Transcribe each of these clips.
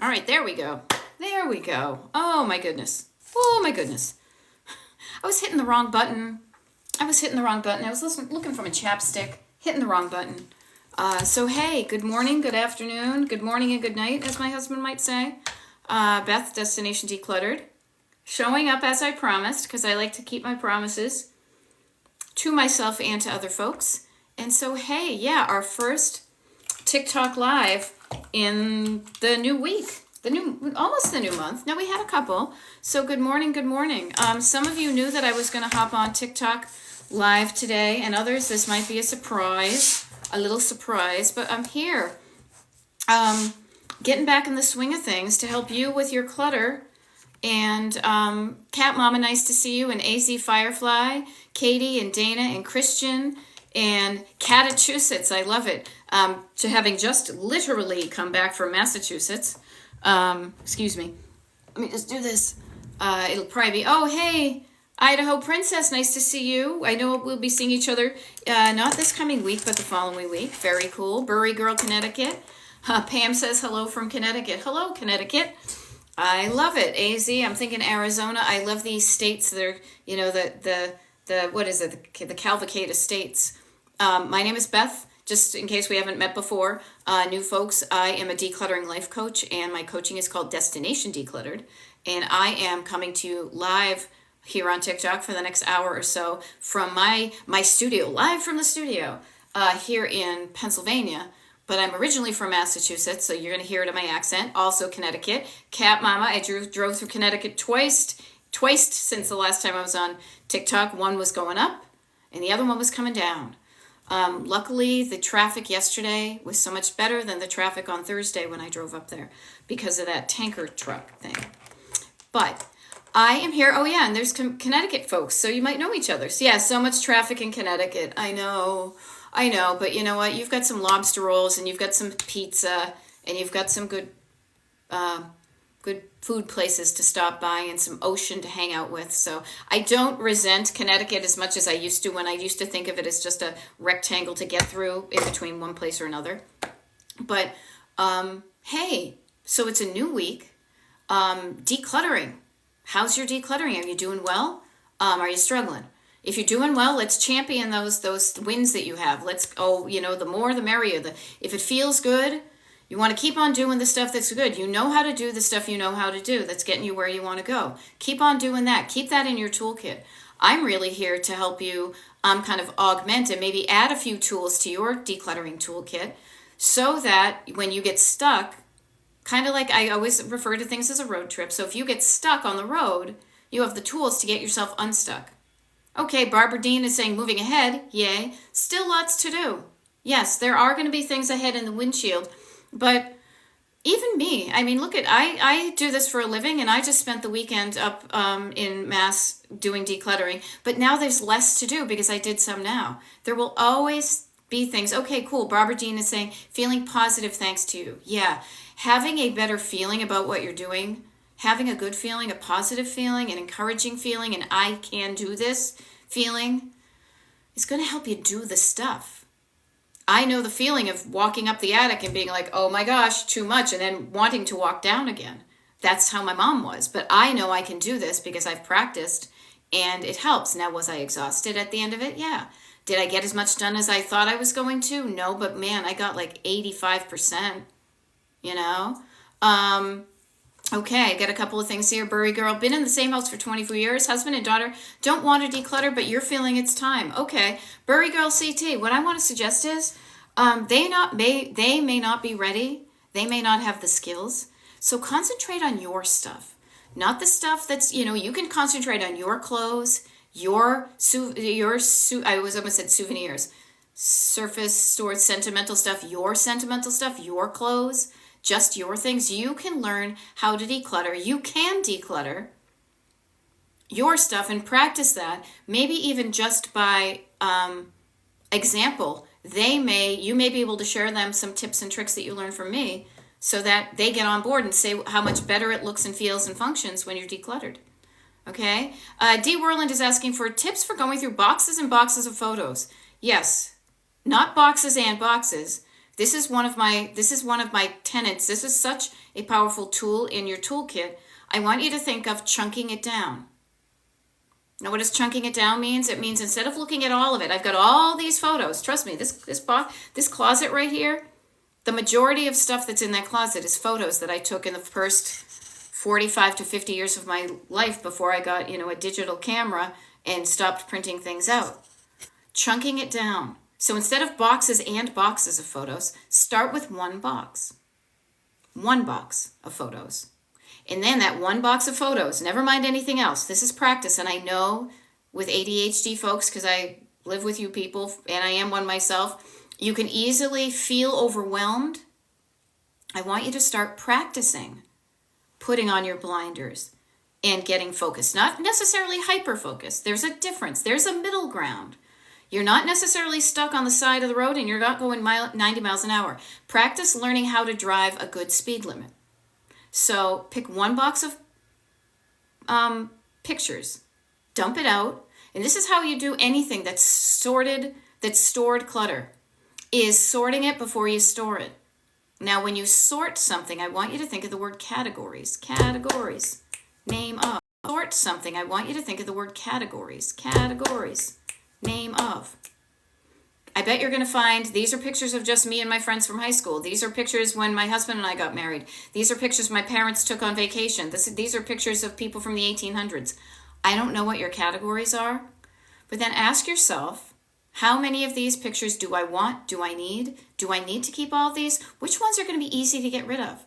All right, there we go. There we go. Oh my goodness. Oh my goodness. I was hitting the wrong button. I was looking from a chapstick, hitting the wrong button. So hey, good morning, good afternoon, good morning, and good night, as my husband might say. Beth, Destination Decluttered, showing up as I promised, because I like to keep my promises to myself and to other folks. And so hey, yeah, our first TikTok live in the new week, almost the new month. Now we had a couple. So good morning, good morning. Some of you knew that I was going to hop on TikTok live today, and others, this might be a surprise, a little surprise, but I'm here. Getting back in the swing of things to help you with your clutter. And Cat Mama, nice to see you, and AZ Firefly, Katie and Dana and Christian and Catachusetts, I love it. To having just literally come back from Massachusetts. Excuse me. Let me just do this. It'll probably be, oh, hey, Idaho Princess, nice to see you. I know we'll be seeing each other not this coming week, but the following week. Very cool. Bury Girl, Connecticut. Pam says hello from Connecticut. Hello, Connecticut. I love it. AZ, I'm thinking Arizona. I love these states that are, you know, the what is it? The cavalcade of states. My name is Beth. Just in case we haven't met before, new folks, I am a decluttering life coach, and my coaching is called Destination Decluttered. And I am coming to you live here on TikTok for the next hour or so from my studio, live from the studio here in Pennsylvania. But I'm originally from Massachusetts, so you're going to hear it in my accent. Also Connecticut. Cat Mama, I drove through Connecticut twice since the last time I was on TikTok. One was going up, and the other one was coming down. Luckily, the traffic yesterday was so much better than the traffic on Thursday when I drove up there because of that tanker truck thing. But I am here. Oh, yeah, and there's Connecticut folks, so you might know each other. So, yeah, so much traffic in Connecticut. I know, but you know what? You've got some lobster rolls, and you've got some pizza, and you've got some good food places to stop by and some ocean to hang out with. So I don't resent Connecticut as much as I used to when I used to think of it as just a rectangle to get through in between one place or another. But hey, so it's a new week. Decluttering. How's your decluttering? Are you doing well? Are you struggling? If you're doing well, let's champion those wins that you have. The more the merrier. If it feels good, you want to keep on doing the stuff that's good. You know how to do the stuff you know how to do that's getting you where you want to go. Keep on doing that. Keep that in your toolkit. I'm really here to help you kind of augment and maybe add a few tools to your decluttering toolkit so that when you get stuck, kind of like I always refer to things as a road trip. So if you get stuck on the road, you have the tools to get yourself unstuck. Okay, Barbara Dean is saying moving ahead. Yay. Still lots to do. Yes, there are going to be things ahead in the windshield. But even me, I mean, look I do this for a living, and I just spent the weekend up in Mass doing decluttering. But now there's less to do because I did some now. There will always be things. Okay, cool. Barbara Dean is saying, feeling positive thanks to you. Yeah, having a better feeling about what you're doing, having a good feeling, a positive feeling, an encouraging feeling, and I can do this feeling is going to help you do the stuff. I know the feeling of walking up the attic and being like, oh my gosh, too much, and then wanting to walk down again. That's how my mom was. But I know I can do this because I've practiced, and it helps. Now, was I exhausted at the end of it? Yeah. Did I get as much done as I thought I was going to? No, but man, I got like 85%, you know? Okay, I got a couple of things here. Bury Girl, been in the same house for 24 years. Husband and daughter don't want to declutter, but you're feeling it's time. Okay, Bury Girl CT, what I want to suggest is they may not be ready. They may not have the skills. So concentrate on your stuff. Not the stuff that's, you can concentrate on your clothes, I almost said souvenirs. Surface store sentimental stuff, your clothes. Just your things. You can learn how to declutter. You can declutter your stuff and practice that. Maybe even just by example. You may be able to share them some tips and tricks that you learned from me so that they get on board and say how much better it looks and feels and functions when you're decluttered. Okay? D. Worland is asking for tips for going through boxes and boxes of photos. Yes, not boxes and boxes. This is one of my tenets. This is such a powerful tool in your toolkit. I want you to think of chunking it down. Now, what does chunking it down means? It means instead of looking at all of it, I've got all these photos. Trust me, this closet right here, the majority of stuff that's in that closet is photos that I took in the first 45 to 50 years of my life before I got, a digital camera and stopped printing things out. Chunking it down. So instead of boxes and boxes of photos, start with one box. One box of photos. And then that one box of photos, never mind anything else. This is practice. And I know with ADHD folks, because I live with you people and I am one myself, you can easily feel overwhelmed. I want you to start practicing putting on your blinders and getting focused. Not necessarily hyper-focused. There's a difference. There's a middle ground. You're not necessarily stuck on the side of the road and you're not going 90 miles an hour. Practice learning how to drive a good speed limit. So pick one box of pictures, dump it out, and this is how you do anything that's stored clutter, is sorting it before you store it. Now, when you sort something, I want you to think of the word categories. Categories. Name of. Sort something, I want you to think of the word categories. Categories. Name of. I bet you're going to find these are pictures of just me and my friends from high school. These are pictures when my husband and I got married. These are pictures my parents took on vacation. These are pictures of people from the 1800s. I don't know what your categories are, but then ask yourself, how many of these pictures do I want? Do I need? Do I need to keep all of these? Which ones are going to be easy to get rid of?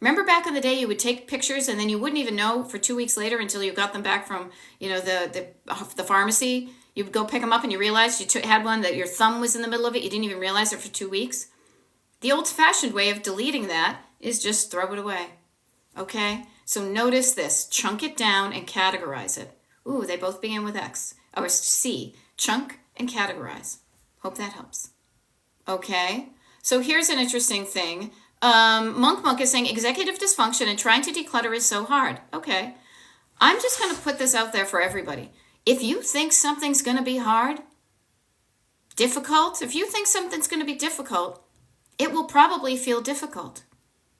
Remember back in the day, you would take pictures and then you wouldn't even know for 2 weeks later until you got them back from, the pharmacy. You would go pick them up and you realized you had one that your thumb was in the middle of it. You didn't even realize it for 2 weeks. The old-fashioned way of deleting that is just throw it away. Okay? So notice this. Chunk it down and categorize it. Ooh, they both begin with X. Or C. Chunk and categorize. Hope that helps. Okay? So here's an interesting thing. Monk is saying executive dysfunction and trying to declutter is so hard. Okay. I'm just going to put this out there for everybody. If you think something's going to be hard, difficult, if you think something's going to be difficult, it will probably feel difficult.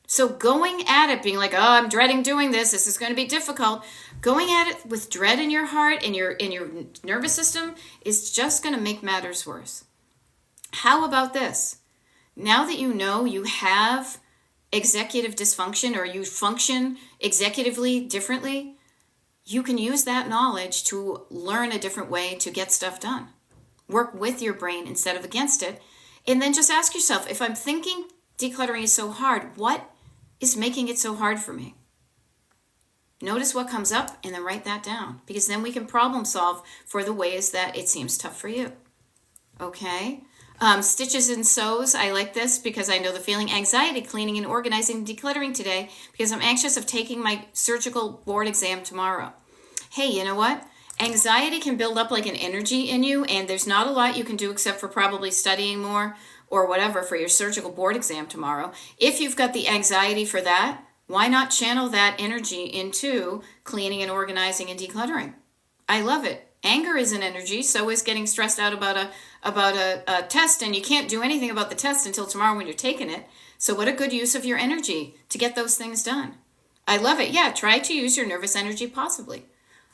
So going at it, being like, oh, I'm dreading doing this. This is going to be difficult. Going at it with dread in your heart and your nervous system is just going to make matters worse. How about this? Now that you know you have executive dysfunction or you function executively differently, you can use that knowledge to learn a different way to get stuff done. Work with your brain instead of against it. And then just ask yourself, if I'm thinking decluttering is so hard, what is making it so hard for me? Notice what comes up and then write that down, because then we can problem solve for the ways that it seems tough for you. Okay? Stitches and sews, I like this because I know the feeling. Anxiety, cleaning and organizing and decluttering today because I'm anxious of taking my surgical board exam tomorrow. Hey, you know what? Anxiety can build up like an energy in you, and there's not a lot you can do except for probably studying more or whatever for your surgical board exam tomorrow. If you've got the anxiety for that, why not channel that energy into cleaning and organizing and decluttering? I love it. Anger is an energy, so is getting stressed out about a test, and you can't do anything about the test until tomorrow when you're taking it. So what a good use of your energy to get those things done. I love it. Yeah, try to use your nervous energy possibly.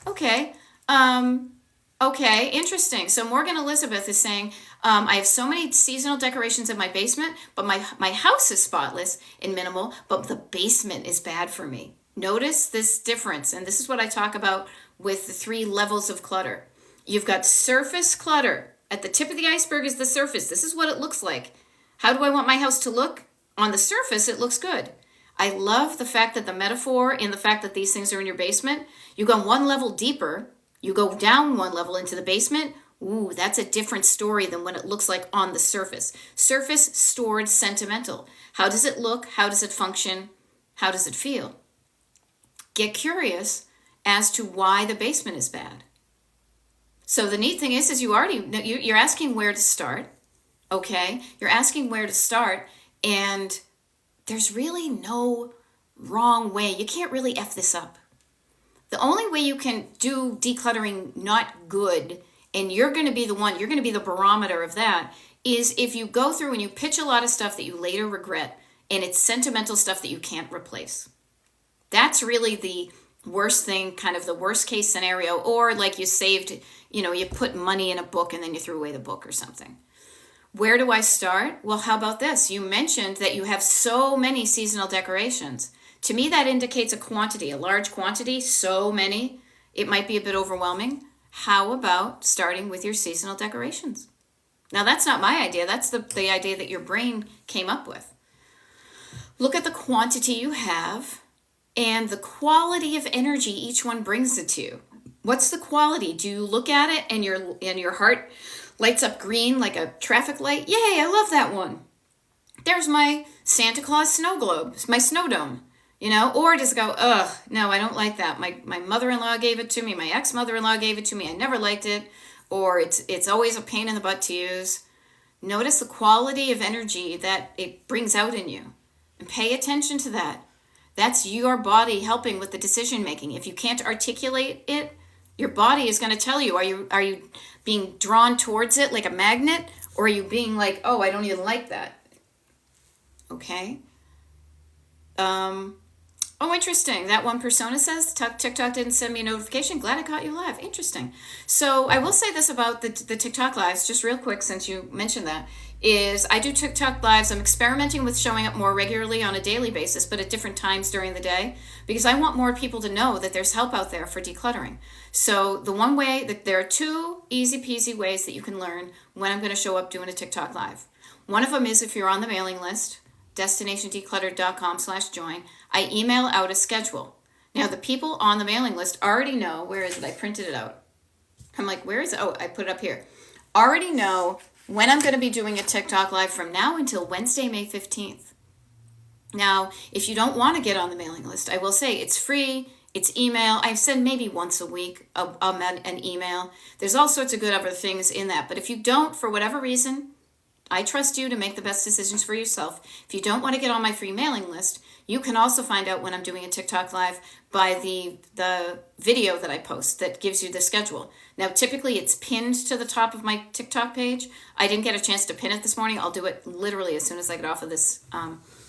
Okay. Okay, interesting. So Morgan Elizabeth is saying, I have so many seasonal decorations in my basement, but my house is spotless and minimal, but the basement is bad for me. Notice this difference, and this is what I talk about with the 3 levels of clutter. You've got surface clutter. At the tip of the iceberg is the surface. This is what it looks like. How do I want my house to look? On the surface, it looks good. I love the fact that the metaphor and the fact that these things are in your basement, you go one level deeper, you go down one level into the basement. Ooh, that's a different story than what it looks like on the surface. Surface, stored, sentimental. How does it look? How does it function? How does it feel? Get curious as to why the basement is bad. So the neat thing is you're asking where to start, okay? You're asking where to start, and there's really no wrong way. You can't really F this up. The only way you can do decluttering not good, and you're going to be the barometer of that, is if you go through and you pitch a lot of stuff that you later regret, and it's sentimental stuff that you can't replace. That's really the worst thing, kind of the worst case scenario. Or like you saved, you put money in a book and then you threw away the book or something. Where do I start? Well, how about this? You mentioned that you have so many seasonal decorations. To me, that indicates a quantity, a large quantity, so many. It might be a bit overwhelming. How about starting with your seasonal decorations? Now, that's not my idea. That's the idea that your brain came up with. Look at the quantity you have and the quality of energy each one brings it to you. What's the quality? Do you look at it and your heart lights up green like a traffic light? Yay, I love that one. There's my Santa Claus snow globe, my snow dome. Or does it go, ugh, no, I don't like that. My mother-in-law gave it to me. My ex-mother-in-law gave it to me. I never liked it. Or it's always a pain in the butt to use. Notice the quality of energy that it brings out in you. And pay attention to that. That's your body helping with the decision making. If you can't articulate it, your body is going to tell you, are you being drawn towards it like a magnet? Or are you being like, oh, I don't even like that? Okay. Oh, interesting. That one persona says, TikTok didn't send me a notification. Glad I caught you live. Interesting. So I will say this about the TikTok lives, just real quick, since you mentioned that, is I do TikTok lives. I'm experimenting with showing up more regularly on a daily basis, but at different times during the day, because I want more people to know that there's help out there for decluttering. So the one way that there are two easy peasy ways that you can learn when I'm going to show up doing a TikTok live. One of them is if you're on the mailing list, destinationdecluttered.com/join. I email out a schedule. Now, the people on the mailing list already know, where is it? I printed it out. I'm like, where is it? Oh, I put it up here. Already know when I'm going to be doing a TikTok live from now until Wednesday, May 15th. Now, if you don't want to get on the mailing list, I will say it's free. It's email. I send maybe once a week an email. There's all sorts of good other things in that. But if you don't, for whatever reason, I trust you to make the best decisions for yourself. If you don't want to get on my free mailing list, you can also find out when I'm doing a TikTok live by the video that I post that gives you the schedule. Now, typically it's pinned to the top of my TikTok page. I didn't get a chance to pin it this morning. I'll do it literally as soon as I get off of this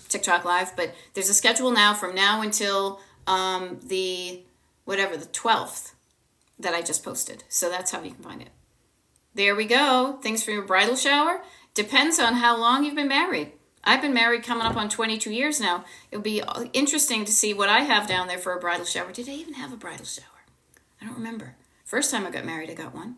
TikTok live. But there's a schedule now from now until the 12th that I just posted. So that's how you can find it. There we go. Things for your bridal shower. Depends on how long you've been married. I've been married coming up on 22 years now. It'll be interesting to see what I have down there for a bridal shower. Did I even have a bridal shower? I don't remember. First time I got married, I got one.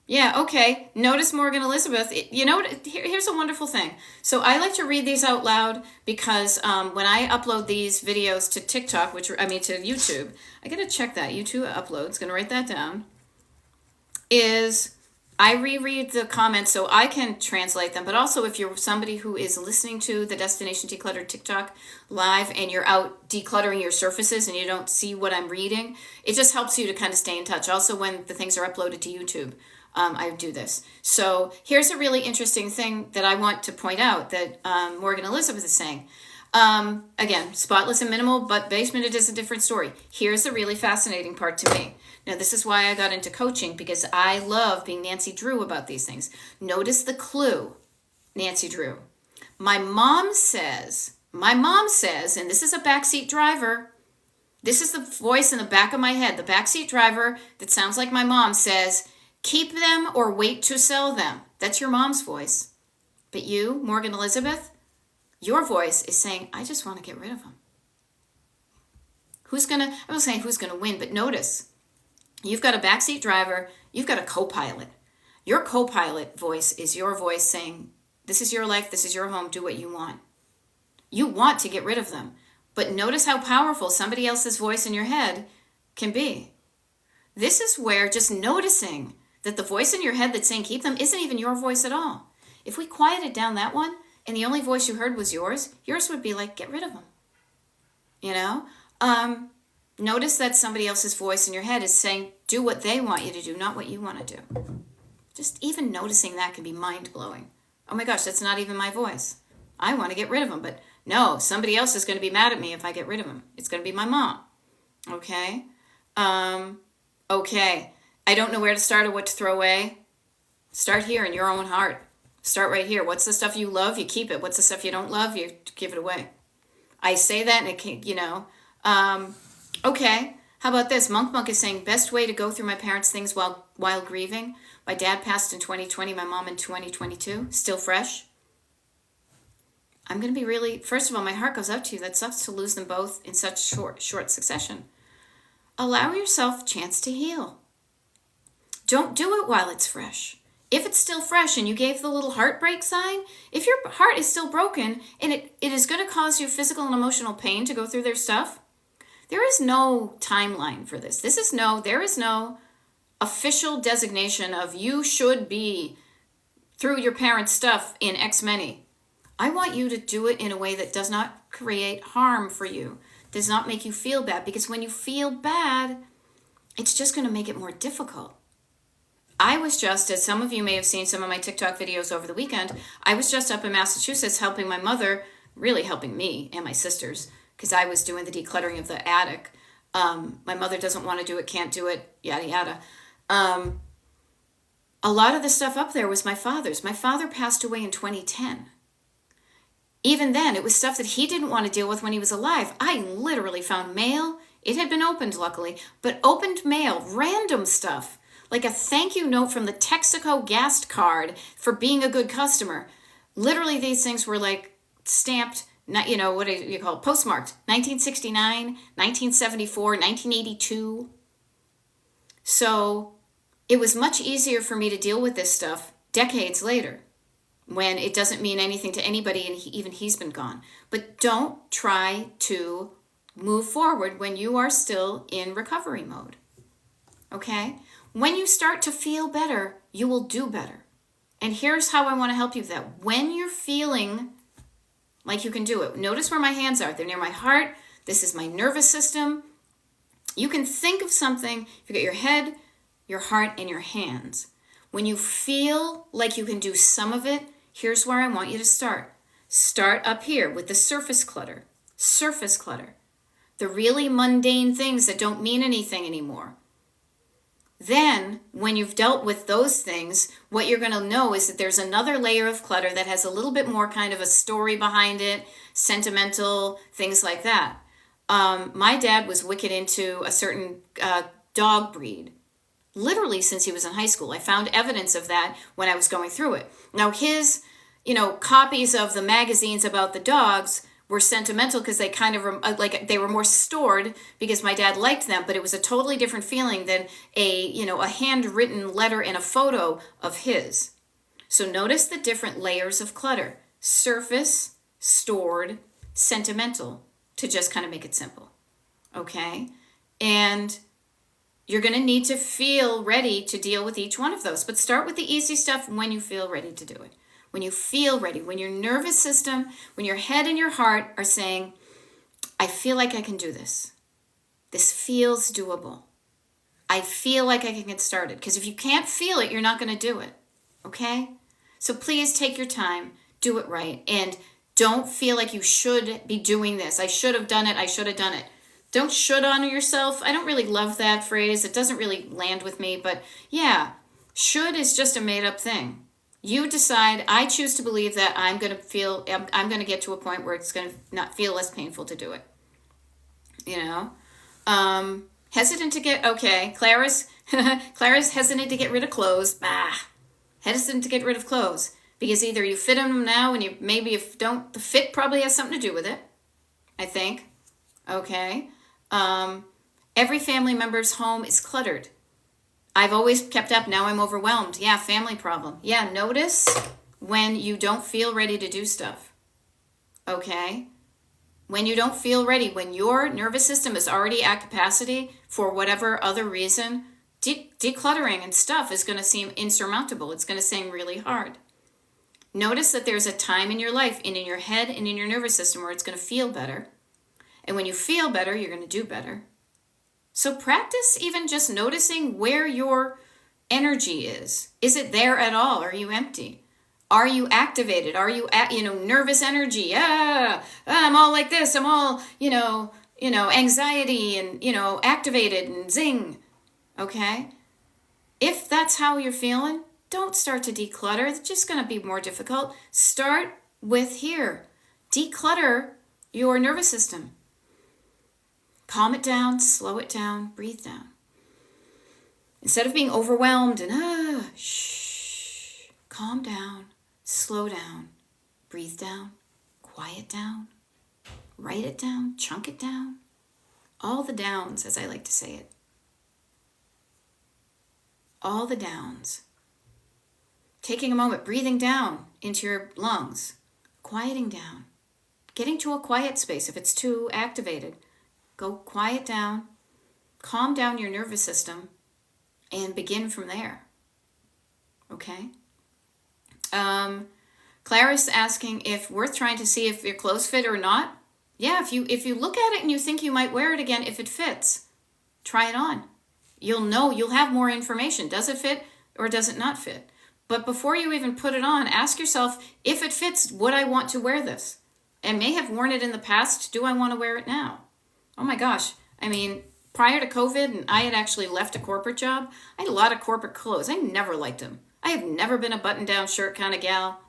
Yeah, okay. Notice Morgan Elizabeth. Here's a wonderful thing. So I like to read these out loud because when I upload these videos to TikTok, to YouTube, I got to check that. YouTube uploads, going to write that down, is I reread the comments so I can translate them, but also if you're somebody who is listening to the Destination Decluttered TikTok live and you're out decluttering your surfaces and you don't see what I'm reading, it just helps you to kind of stay in touch. Also, when the things are uploaded to YouTube, I do this. So here's a really interesting thing that I want to point out that Morgan Elizabeth is saying. Again, spotless and minimal, but basement, it is a different story. Here's the really fascinating part to me. Now, this is why I got into coaching, because I love being Nancy Drew about these things. Notice the clue, Nancy Drew. My mom says, and this is a backseat driver. This is the voice in the back of my head. The backseat driver that sounds like my mom says, keep them or wait to sell them. That's your mom's voice. But you, Morgan Elizabeth, your voice is saying, I just want to get rid of them. I won't say who's going to win, but notice, you've got a backseat driver, you've got a co-pilot. Your co-pilot voice is your voice saying, this is your life, this is your home, do what you want. You want to get rid of them. But notice how powerful somebody else's voice in your head can be. This is where just noticing that the voice in your head that's saying keep them isn't even your voice at all. If we quieted down that one, and the only voice you heard was yours would be like, get rid of them. Notice that somebody else's voice in your head is saying, do what they want you to do, not what you want to do. Just even noticing that can be mind-blowing. Oh my gosh, that's not even my voice. I want to get rid of them, but no, somebody else is going to be mad at me if I get rid of them. It's going to be my mom. Okay? Okay. I don't know where to start or what to throw away. Start here in your own heart. Start right here. What's the stuff you love? You keep it. What's the stuff you don't love? You give it away. I say that and it can't, okay. How about this? Monk is saying, best way to go through my parents' things while grieving. My dad passed in 2020, my mom in 2022. Still fresh. I'm going to be really, first of all, my heart goes out to you. That sucks to lose them both in such short succession. Allow yourself a chance to heal. Don't do it while it's fresh. If it's still fresh and you gave the little heartbreak sign, if your heart is still broken and it is going to cause you physical and emotional pain to go through their stuff, there is no timeline for this. There is no official designation of you should be through your parents' stuff in X many. I want you to do it in a way that does not create harm for you, does not make you feel bad, because when you feel bad, it's just going to make it more difficult. I was just, as some of you may have seen some of my TikTok videos over the weekend, I was just up in Massachusetts helping my mother, really helping me and my sisters, because I was doing the decluttering of the attic. My mother doesn't want to do it, can't do it, yada, yada. A lot of the stuff up there was my father's. My father passed away in 2010. Even then, it was stuff that he didn't want to deal with when he was alive. I literally found mail. It had been opened, luckily, but opened mail, random stuff, like a thank you note from the Texaco gas card for being a good customer. Literally, these things were like stamped, what do you call it, postmarked, 1969, 1974, 1982. So it was much easier for me to deal with this stuff decades later, when it doesn't mean anything to anybody and even he's been gone. But don't try to move forward when you are still in recovery mode. Okay? When you start to feel better, you will do better. And here's how I want to help you with that. When you're feeling like you can do it, notice where my hands are. They're near my heart. This is my nervous system. You can think of something. You got your head, your heart, and your hands. When you feel like you can do some of it, here's where I want you to start. Start up here with the surface clutter. Surface clutter. The really mundane things that don't mean anything anymore. Then, when you've dealt with those things, what you're going to know is that there's another layer of clutter that has a little bit more kind of a story behind it, sentimental, things like that. My dad was wicked into a certain dog breed. Literally since he was in high school. I found evidence of that when I was going through it. Now his, copies of the magazines about the dogs were sentimental because they kind of they were more stored because my dad liked them, but it was a totally different feeling than a handwritten letter and a photo of his. So notice the different layers of clutter. Surface, stored, sentimental, to just kind of make it simple. Okay? And you're going to need to feel ready to deal with each one of those. But start with the easy stuff when you feel ready to do it. When you feel ready, when your nervous system, when your head and your heart are saying, I feel like I can do this. This feels doable. I feel like I can get started. Because if you can't feel it, you're not going to do it. Okay? So please take your time, do it right, and don't feel like you should be doing this. I should have done it. I should have done it. Don't should on yourself. I don't really love that phrase. It doesn't really land with me, but yeah, should is just a made-up thing. You decide, I choose to believe that I'm going to get to a point where it's going to not feel less painful to do it. Hesitant to get, okay, Clara's hesitant to get rid of clothes. Hesitant to get rid of clothes. Because either you fit them now and you maybe if don't, the fit probably has something to do with it, I think. Okay. Every family member's home is cluttered. I've always kept up. Now I'm overwhelmed. Yeah, family problem. Yeah, notice when you don't feel ready to do stuff. Okay? When you don't feel ready, when your nervous system is already at capacity for whatever other reason, decluttering and stuff is going to seem insurmountable. It's going to seem really hard. Notice that there's a time in your life and in your head and in your nervous system where it's going to feel better. And when you feel better, you're going to do better. So practice even just noticing where your energy is. Is it there at all? Are you empty? Are you activated? Are you at, nervous energy? I'm all like this. I'm all, anxiety and, activated and zing. Okay? If that's how you're feeling, don't start to declutter. It's just going to be more difficult. Start with here. Declutter your nervous system. Calm it down, slow it down, breathe down. Instead of being overwhelmed and shh, calm down, slow down, breathe down, quiet down, write it down, chunk it down. All the downs, as I like to say it. All the downs. Taking a moment, breathing down into your lungs, quieting down, getting to a quiet space. If it's too activated, go quiet down, calm down your nervous system, and begin from there. Okay? Clara's asking if worth trying to see if your clothes fit or not. Yeah, if you look at it and you think you might wear it again, if it fits, try it on. You'll know, you'll have more information. Does it fit or does it not fit? But before you even put it on, ask yourself, if it fits, would I want to wear this? I may have worn it in the past. Do I want to wear it now? Oh my gosh. I mean, prior to COVID, and I had actually left a corporate job, I had a lot of corporate clothes. I never liked them. I have never been a button-down shirt kind of gal,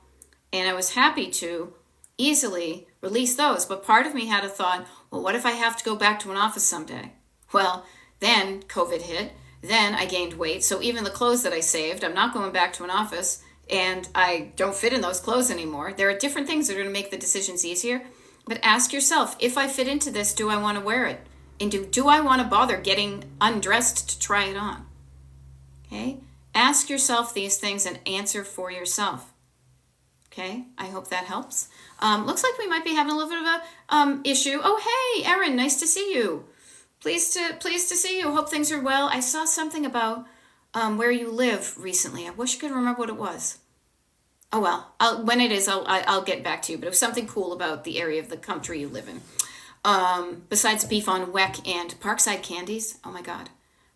and I was happy to easily release those. But part of me had a thought, well, what if I have to go back to an office someday? Well, then COVID hit. Then I gained weight. So even the clothes that I saved, I'm not going back to an office, and I don't fit in those clothes anymore. There are different things that are going to make the decisions easier. But ask yourself, if I fit into this, do I want to wear it? And do I want to bother getting undressed to try it on? Okay? Ask yourself these things and answer for yourself. Okay? I hope that helps. Looks like we might be having a little bit of a issue. Oh, hey, Erin, nice to see you. Pleased to see you. Hope things are well. I saw something about where you live recently. I wish I could remember what it was. Oh well, when it is, I'll get back to you. But it was something cool about the area of the country you live in. Besides beef on weck and Parkside candies. Oh my God,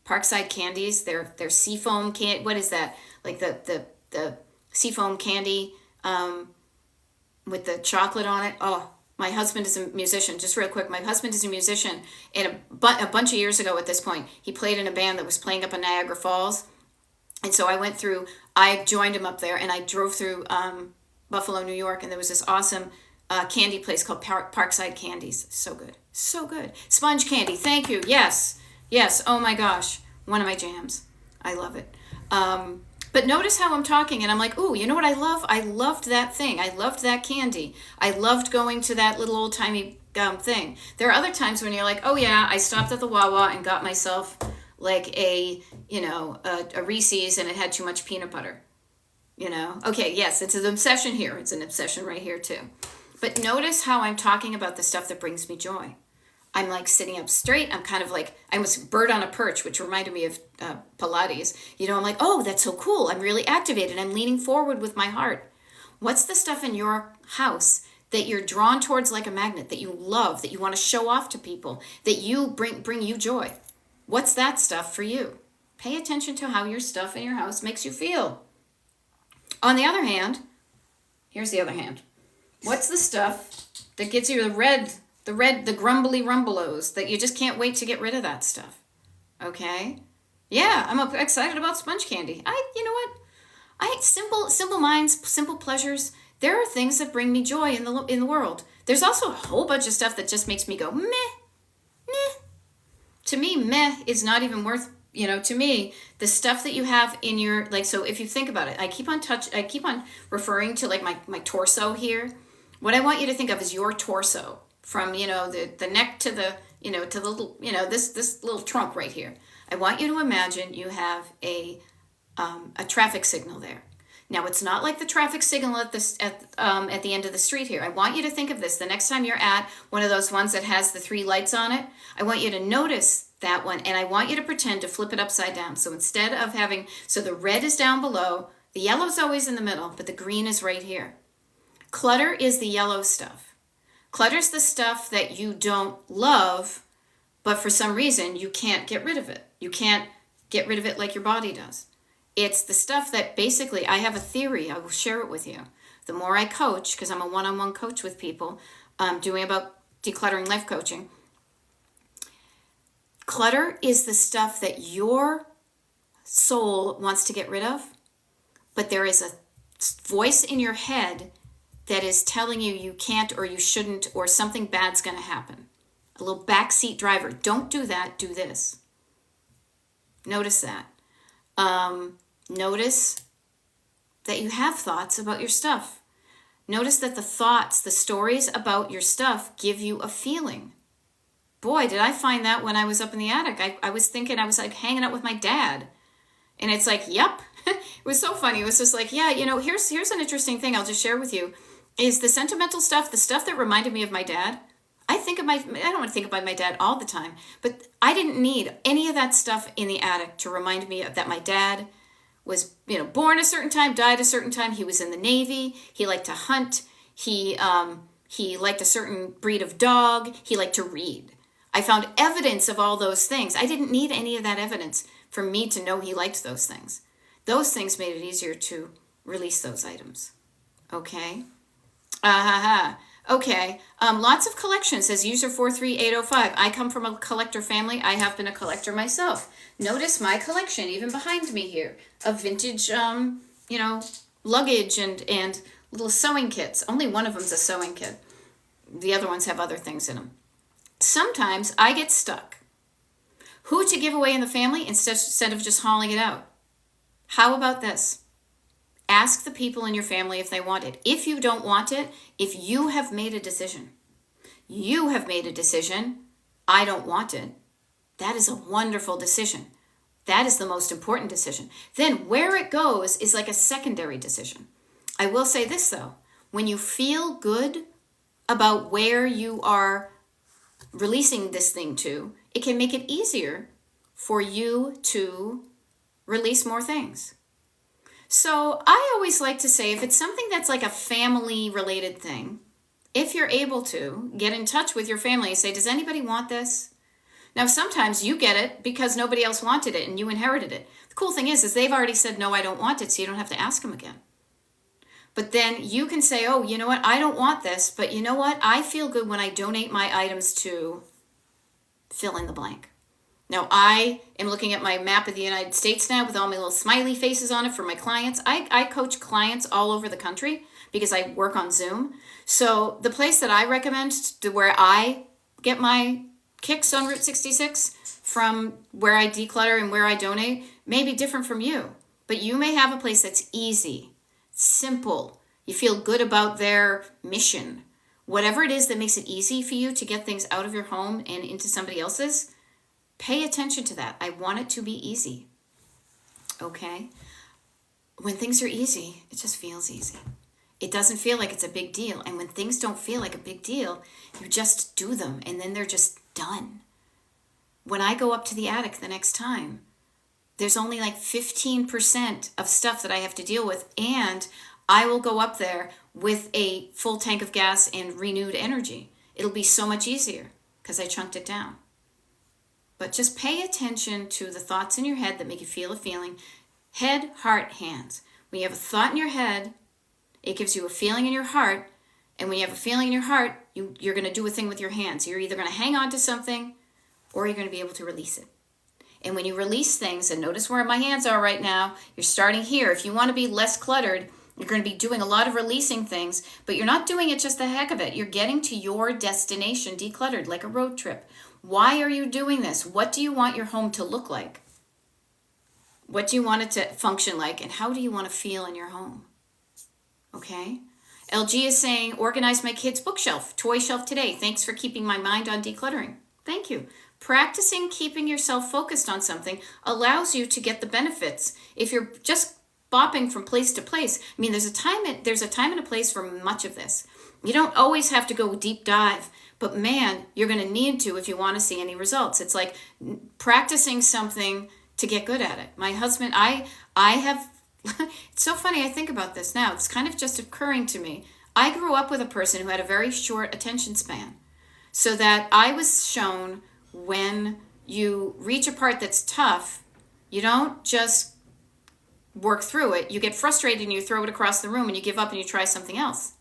Parkside candies. They're seafoam can. What is that? Like the seafoam candy with the chocolate on it. Oh. My husband is a musician. Just real quick, my husband is a musician. And a bunch of years ago at this point, he played in a band that was playing up in Niagara Falls. And so I joined him up there, and I drove through Buffalo, New York, and there was this awesome candy place called Parkside Candies. So good. So good. Sponge candy. Thank you. Yes. Yes. Oh my gosh. One of my jams. I love it. But notice how I'm talking and I'm like, ooh, you know what I love? I loved that thing. I loved that candy. I loved going to that little old timey thing. There are other times when you're like, oh yeah, I stopped at the Wawa and got myself like a Reese's and it had too much peanut butter. Okay, yes, it's an obsession here. It's an obsession right here too. But notice how I'm talking about the stuff that brings me joy. I'm like sitting up straight. I'm kind of like, I was a bird on a perch, which reminded me of Pilates. I'm like, oh, that's so cool. I'm really activated. I'm leaning forward with my heart. What's the stuff in your house that you're drawn towards like a magnet, that you love, that you want to show off to people, that you bring you joy? What's that stuff for you? Pay attention to how your stuff in your house makes you feel. On the other hand, here's the other hand. What's the stuff that gets you the grumbly rumbelos, that you just can't wait to get rid of that stuff? Okay? Yeah, I'm excited about sponge candy. You know what? Simple minds, simple pleasures. There are things that bring me joy in the world. There's also a whole bunch of stuff that just makes me go, meh. To me, meh is not even worth, to me, the stuff that you have in your, so if you think about it, I keep on referring to like my torso here. What I want you to think of is your torso. From, the neck to the, to the little, this little trunk right here. I want you to imagine you have a traffic signal there. Now, it's not like the traffic signal at the end of the street here. I want you to think of this. The next time you're at one of those ones that has the 3 lights on it, I want you to notice that one, and I want you to pretend to flip it upside down. So instead of so the red is down below, the yellow's always in the middle, but the green is right here. Clutter is the yellow stuff. Clutter's the stuff that you don't love, but for some reason you can't get rid of it. You can't get rid of it like your body does. It's the stuff that basically, I have a theory, I will share it with you. The more I coach, because I'm a one-on-one coach with people, doing about decluttering life coaching. Clutter is the stuff that your soul wants to get rid of, but there is a voice in your head that is telling you you can't or you shouldn't or something bad's going to happen. A little backseat driver. Don't do that. Do this. Notice that. Notice that you have thoughts about your stuff. Notice that the thoughts, the stories about your stuff give you a feeling. Boy, did I find that when I was up in the attic. I was thinking I was like hanging out with my dad. And it's like, yep. It was so funny. It was just like, yeah, here's an interesting thing I'll just share with you. Is the sentimental stuff, the stuff that reminded me of my dad. I don't want to think about my dad all the time, but I didn't need any of that stuff in the attic to remind me that my dad was, born a certain time, died a certain time. He was in the Navy. He liked to hunt. He liked a certain breed of dog. He liked to read. I found evidence of all those things. I didn't need any of that evidence for me to know he liked those things. Those things made it easier to release those items. Okay? Okay. Lots of collections, says user 43805. I come from a collector family. I have been a collector myself. Notice my collection, even behind me here, of vintage, luggage and little sewing kits. Only one of them's a sewing kit. The other ones have other things in them. Sometimes I get stuck. Who to give away in the family instead of just hauling it out? How about this? Ask the people in your family if they want it. If you don't want it, if you have made a decision, I don't want it, that is a wonderful decision. That is the most important decision. Then where it goes is like a secondary decision. I will say this though, when you feel good about where you are releasing this thing to, it can make it easier for you to release more things. So I always like to say, if it's something that's like a family related thing, if you're able to get in touch with your family and say, does anybody want this? Now, sometimes you get it because nobody else wanted it and you inherited it. The cool thing is they've already said, no, I don't want it. So you don't have to ask them again. But then you can say, oh, you know what? I don't want this, but you know what? I feel good when I donate my items to fill in the blank. Now, I am looking at my map of the United States now with all my little smiley faces on it for my clients. I coach clients all over the country because I work on Zoom. So the place that I recommend to where I get my kicks on Route 66 from where I declutter and where I donate may be different from you. But you may have a place that's easy, simple. You feel good about their mission. Whatever it is that makes it easy for you to get things out of your home and into somebody else's, pay attention to that. I want it to be easy. Okay? When things are easy, it just feels easy. It doesn't feel like it's a big deal. And when things don't feel like a big deal, you just do them and then they're just done. When I go up to the attic the next time, there's only like 15% of stuff that I have to deal with, and I will go up there with a full tank of gas and renewed energy. It'll be so much easier because I chunked it down. But just pay attention to the thoughts in your head that make you feel a feeling. Head, heart, hands. When you have a thought in your head, it gives you a feeling in your heart. And when you have a feeling in your heart, you're going to do a thing with your hands. You're either going to hang on to something or you're going to be able to release it. And when you release things, and notice where my hands are right now, you're starting here. If you want to be less cluttered, you're going to be doing a lot of releasing things, but you're not doing it just the heck of it. You're getting to your destination decluttered like a road trip. Why are you doing this? What do you want your home to look like? What do you want it to function like? And how do you want to feel in your home? Okay? LG is saying, organize my kids' bookshelf, toy shelf today. Thanks for keeping my mind on decluttering. Thank you. Practicing keeping yourself focused on something allows you to get the benefits. If you're just bopping from place to place, I mean, there's a time and a place for much of this. You don't always have to go deep dive, but man, you're going to need to if you want to see any results. It's like practicing something to get good at it. My husband, I have, it's so funny, I think about this now. It's kind of just occurring to me. I grew up with a person who had a very short attention span, so that I was shown when you reach a part that's tough, you don't just work through it. You get frustrated and you throw it across the room and you give up and you try something else.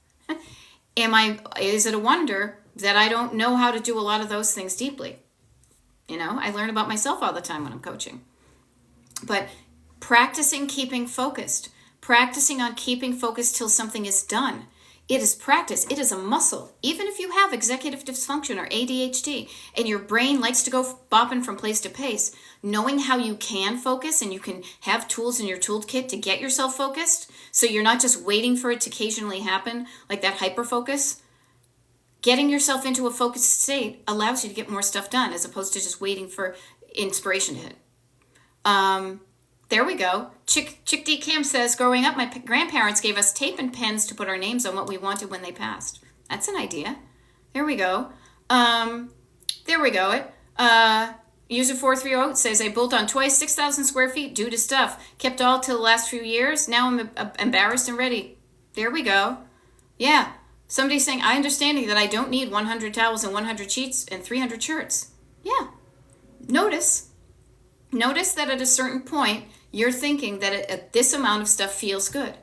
Is it a wonder that I don't know how to do a lot of those things deeply? I learn about myself all the time when I'm coaching. But practicing keeping focused, Practicing on keeping focus till something is done. It is practice. It is a muscle. Even if you have executive dysfunction or ADHD and your brain likes to go bopping from place to place, knowing how you can focus and you can have tools in your toolkit to get yourself focused so you're not just waiting for it to occasionally happen, like that hyperfocus. Getting yourself into a focused state allows you to get more stuff done as opposed to just waiting for inspiration to hit. There we go. Chick D Cam says, growing up, my grandparents gave us tape and pens to put our names on what we wanted when they passed. That's an idea. There we go. There we go. User 430 says, I built on twice, 6,000 square feet due to stuff. Kept all till the last few years. Now I'm embarrassed and ready. There we go. Yeah. Somebody's saying, I understanding that I don't need 100 towels and 100 sheets and 300 shirts. Yeah. Notice that at a certain point, you're thinking that this amount of stuff feels good.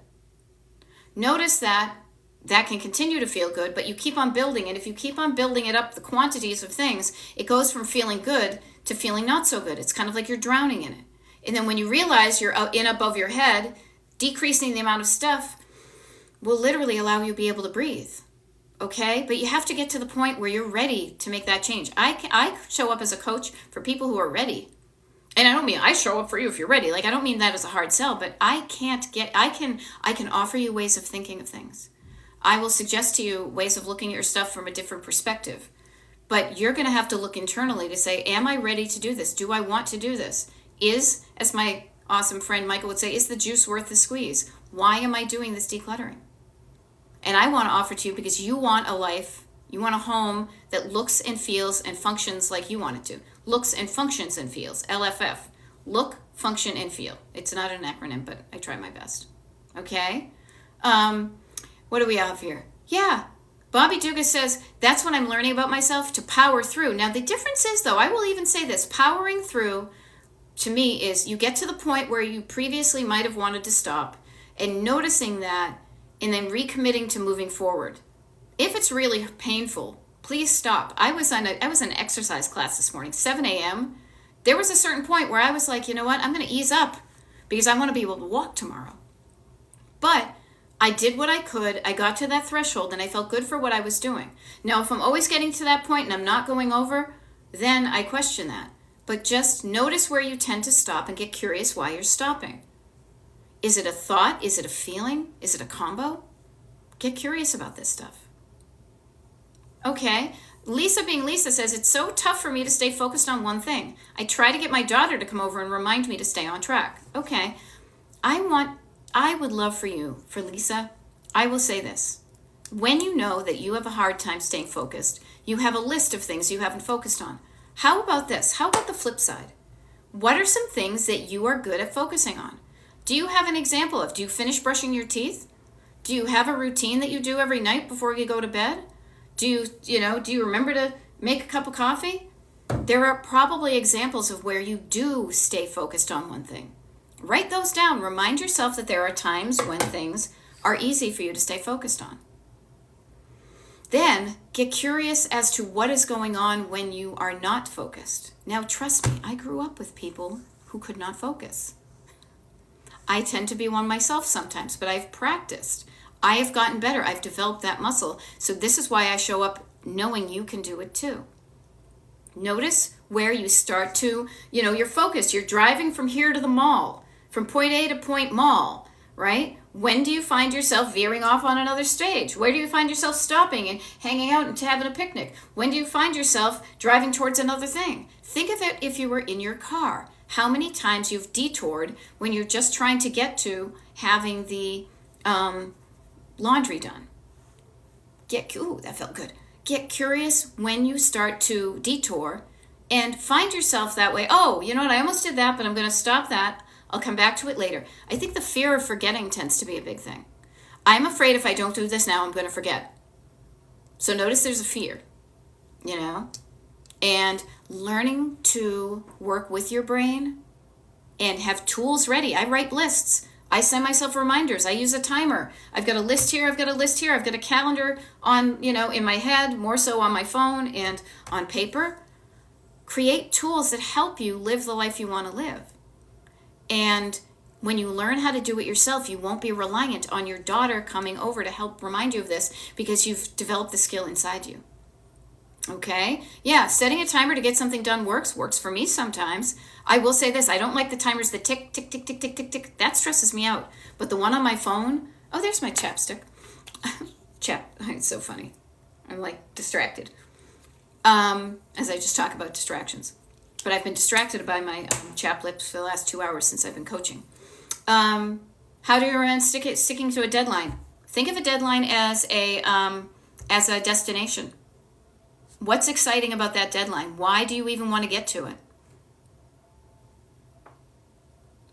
Notice that can continue to feel good, but you keep on building. And if you keep on building it up, the quantities of things, it goes from feeling good to feeling not so good. It's kind of like you're drowning in it. And then when you realize you're in above your head, decreasing the amount of stuff will literally allow you to be able to breathe. Okay? But you have to get to the point where you're ready to make that change. I show up as a coach for people who are ready. And I don't mean I show up for you if you're ready. Like, I don't mean that as a hard sell, but I can offer you ways of thinking of things. I will suggest to you ways of looking at your stuff from a different perspective. But you're going to have to look internally to say, am I ready to do this? Do I want to do this? Is, as my awesome friend Michael would say, is the juice worth the squeeze? Why am I doing this decluttering? And I want to offer to you because you want a life, you want a home that looks and feels and functions like you want it to. Looks and functions and feels, LFF. Look, function, and feel. It's not an acronym, but I try my best. Okay? What do we have here? Yeah. Bobby Dugas says, that's when I'm learning about myself to power through. Now, the difference is, though, I will even say this, powering through, to me, is you get to the point where you previously might have wanted to stop and noticing that and then recommitting to moving forward. If it's really painful, please stop. I was in an exercise class this morning, 7 a.m. There was a certain point where I was like, you know what? I'm going to ease up because I want to be able to walk tomorrow. But I did what I could. I got to that threshold and I felt good for what I was doing. Now, if I'm always getting to that point and I'm not going over, then I question that. But just notice where you tend to stop and get curious why you're stopping. Is it a thought? Is it a feeling? Is it a combo? Get curious about this stuff. Okay, Lisa being Lisa says, it's so tough for me to stay focused on one thing. I try to get my daughter to come over and remind me to stay on track. Okay, I would love for you, for Lisa, I will say this. When you know that you have a hard time staying focused, you have a list of things you haven't focused on. How about this? How about the flip side? What are some things that you are good at focusing on? Do you have an example of, do you finish brushing your teeth? Do you have a routine that you do every night before you go to bed? Do you remember to make a cup of coffee? There are probably examples of where you do stay focused on one thing. Write those down. Remind yourself that there are times when things are easy for you to stay focused on. Then get curious as to what is going on when you are not focused. Now, trust me, I grew up with people who could not focus. I tend to be one myself sometimes, but I've practiced. I have gotten better. I've developed that muscle. So this is why I show up knowing you can do it too. Notice where you start to, you're focused. You're driving from here to the mall, from point A to point mall, right? When do you find yourself veering off on another stage? Where do you find yourself stopping and hanging out and having a picnic? When do you find yourself driving towards another thing? Think of it if you were in your car. How many times you've detoured when you're just trying to get to having the laundry done. That felt good. Get curious when you start to detour and find yourself that way. Oh, you know what? I almost did that, but I'm going to stop that. I'll come back to it later. I think the fear of forgetting tends to be a big thing. I'm afraid if I don't do this now, I'm going to forget. So notice there's a fear, and learning to work with your brain and have tools ready. I write lists. I send myself reminders. I use a timer. I've got a list here. I've got a list here. I've got a calendar on, in my head, more so on my phone and on paper. Create tools that help you live the life you want to live. And When you learn how to do it yourself, you won't be reliant on your daughter coming over to help remind you of this because you've developed the skill inside you. Okay? Yeah, setting a timer to get something done works for me sometimes. I will say this, I don't like the timers that tick, tick, tick, tick, tick, tick, tick. That stresses me out. But the one on my phone, oh, there's my chapstick. It's so funny. I'm like distracted. As I just talk about distractions. But I've been distracted by my chap lips for the last 2 hours since I've been coaching. How do you recommend sticking to a deadline? Think of a deadline as a destination. What's exciting about that deadline? Why do you even want to get to it?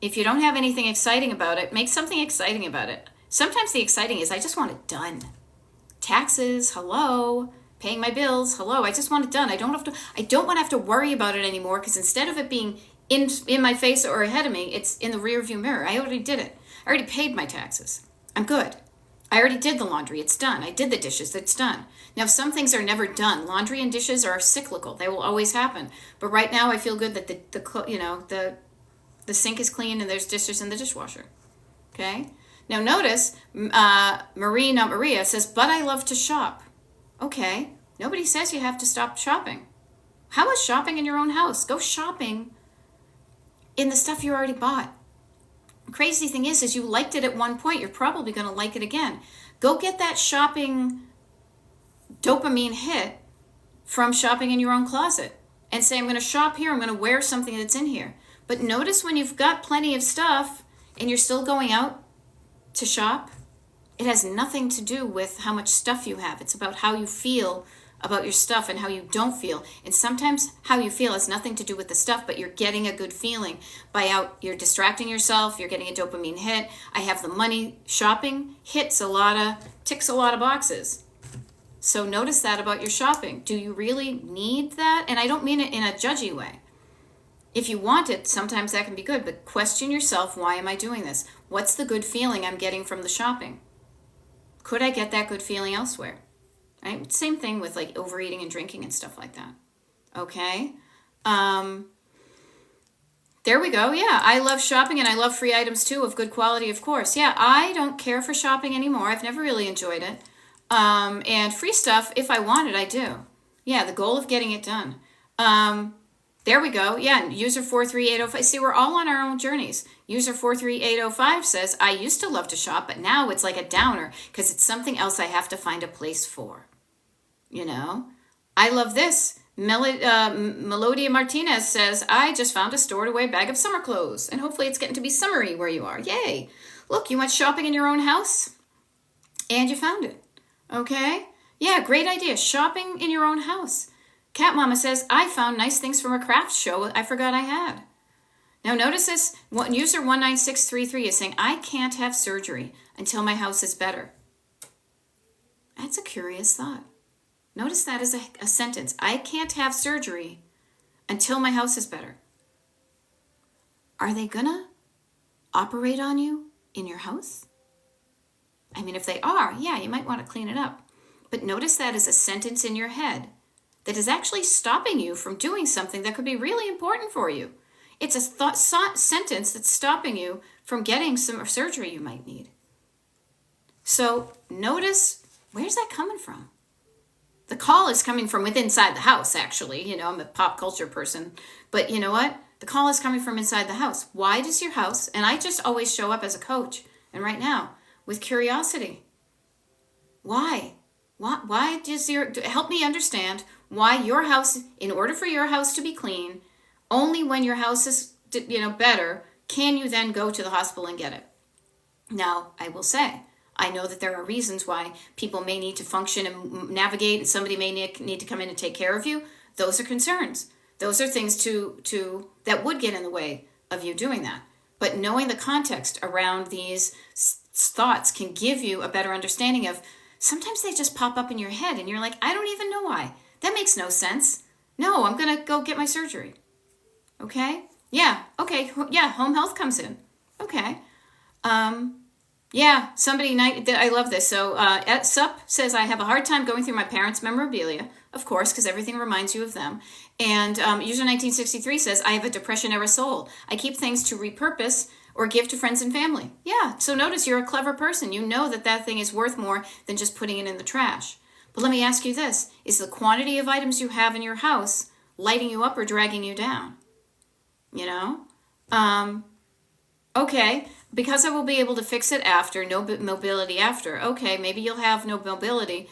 If you don't have anything exciting about it, make something exciting about it. Sometimes the exciting is I just want it done. Taxes, hello. Paying my bills, hello. I just want it done. I don't want to have to worry about it anymore because instead of it being in my face or ahead of me, it's in the rear view mirror. I already did it. I already paid my taxes. I'm good. I already did the laundry. It's done. I did the dishes. It's done. Now, some things are never done. Laundry and dishes are cyclical. They will always happen. But right now, I feel good that the sink is clean and there's dishes in the dishwasher. Okay? Now, notice, Marie, not Maria, says, but I love to shop. Okay. Nobody says you have to stop shopping. How is shopping in your own house? Go shopping in the stuff you already bought. Crazy thing is you liked it at one point, you're probably going to like it again. Go get that shopping dopamine hit from shopping in your own closet and say, I'm going to shop here, I'm going to wear something that's in here. But notice when you've got plenty of stuff and you're still going out to shop, it has nothing to do with how much stuff you have. It's about how you feel about your stuff and how you don't feel. And sometimes how you feel has nothing to do with the stuff, but you're getting a good feeling you're distracting yourself, you're getting a dopamine hit. I have the money. Shopping ticks a lot of boxes. So notice that about your shopping. Do you really need that? And I don't mean it in a judgy way. If you want it, sometimes that can be good, but question yourself, why am I doing this? What's the good feeling I'm getting from the shopping? Could I get that good feeling elsewhere? Right? Same thing with like overeating and drinking and stuff like that. Okay. There we go. Yeah, I love shopping and I love free items too of good quality, of course. Yeah, I don't care for shopping anymore. I've never really enjoyed it. And free stuff, if I want it, I do. Yeah, the goal of getting it done. There we go. Yeah, user 43805. See, we're all on our own journeys. User 43805 says, I used to love to shop, but now it's like a downer because it's something else I have to find a place for. You know, I love this. Melodia Martinez says, I just found a stored away bag of summer clothes, and hopefully it's getting to be summery where you are. Yay. Look, you went shopping in your own house, and you found it. Okay? Yeah, great idea. Shopping in your own house. Cat Mama says, I found nice things from a craft show I forgot I had. Now notice this. User 19633 is saying, I can't have surgery until my house is better. That's a curious thought. Notice that as a sentence. I can't have surgery until my house is better. Are they gonna operate on you in your house? I mean, if they are, yeah, you might want to clean it up. But notice that as a sentence in your head that is actually stopping you from doing something that could be really important for you. It's a sentence that's stopping you from getting some surgery you might need. So notice, where's that coming from? The call is coming from within inside the house, actually. You know, I'm a pop culture person. But you know what? The call is coming from inside the house. Why does your house, and I just always show up as a coach, and right now, with curiosity. Why? Why does help me understand why your house, in order for your house to be clean, only when your house is, better, can you then go to the hospital and get it. Now, I will say, I know that there are reasons why people may need to function and navigate, and somebody may need to come in and take care of you. Those are concerns. Those are things that would get in the way of you doing that. But knowing the context around these thoughts can give you a better understanding of, sometimes they just pop up in your head and you're like, I don't even know why. That makes no sense. No, I'm going to go get my surgery. Okay? Yeah. Okay. Yeah. Home health comes in. Okay. Yeah. I love this. So, Sup says, I have a hard time going through my parents' memorabilia, of course, because everything reminds you of them. And user 1963 says, I have a depression era soul. I keep things to repurpose or give to friends and family. Yeah, so notice you're a clever person. You know that that thing is worth more than just putting it in the trash. But let me ask you this. Is the quantity of items you have in your house lighting you up or dragging you down? You know? Okay, because I will be able to fix it after, no mobility after. Okay, maybe you'll have no mobility.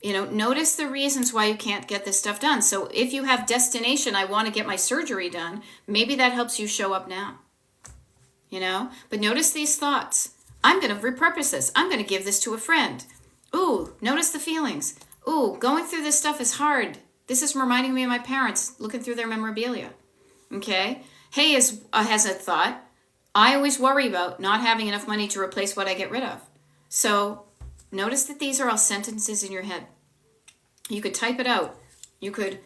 You know, notice the reasons why you can't get this stuff done. So if you have destination, I want to get my surgery done, maybe that helps you show up now. You know, but notice these thoughts. I'm going to repurpose this. I'm going to give this to a friend. Ooh, notice the feelings. Ooh, going through this stuff is hard. This is reminding me of my parents looking through their memorabilia. Okay. Hey has a thought. I always worry about not having enough money to replace what I get rid of. So notice that these are all sentences in your head. You could type it out. You could,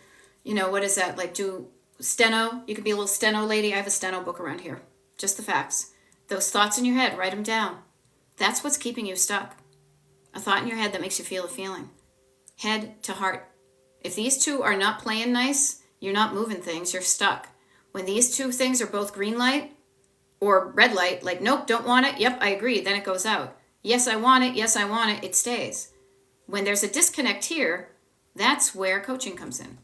you know, what is that? Like do steno. You could be a little steno lady. I have a steno book around here. Just the facts. Those thoughts in your head, write them down. That's what's keeping you stuck. A thought in your head that makes you feel a feeling. Head to heart. If these two are not playing nice, you're not moving things, you're stuck. When these two things are both green light or red light, like, nope, don't want it, yep, I agree, then it goes out. Yes, I want it, yes, I want it, it stays. When there's a disconnect here, that's where coaching comes in.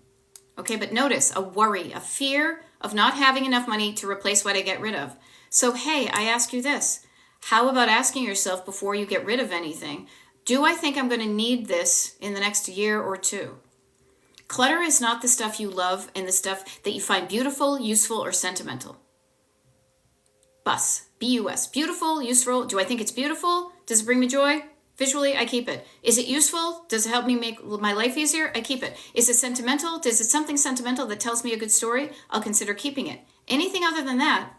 Okay, but notice a worry, a fear of not having enough money to replace what I get rid of. So, hey, I ask you this. How about asking yourself before you get rid of anything, do I think I'm going to need this in the next year or two? Clutter is not the stuff you love and the stuff that you find beautiful, useful, or sentimental. Bus, B-U-S, beautiful, useful. Do I think it's beautiful? Does it bring me joy? Visually, I keep it. Is it useful? Does it help me make my life easier? I keep it. Is it sentimental? Does it something sentimental that tells me a good story? I'll consider keeping it. Anything other than that,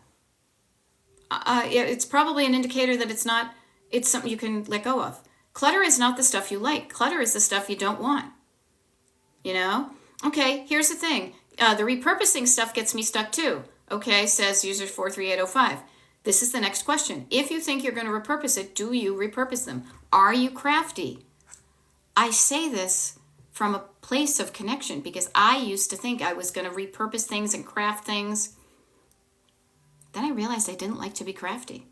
it's probably an indicator that it's something you can let go of. Clutter is not the stuff you like. Clutter is the stuff you don't want. You know? Okay, here's the thing. The repurposing stuff gets me stuck too. Okay, says user 43805. This is the next question. If you think you're going to repurpose it, do you repurpose them? Are you crafty? I say this from a place of connection because I used to think I was going to repurpose things and craft things. Then I realized I didn't like to be crafty.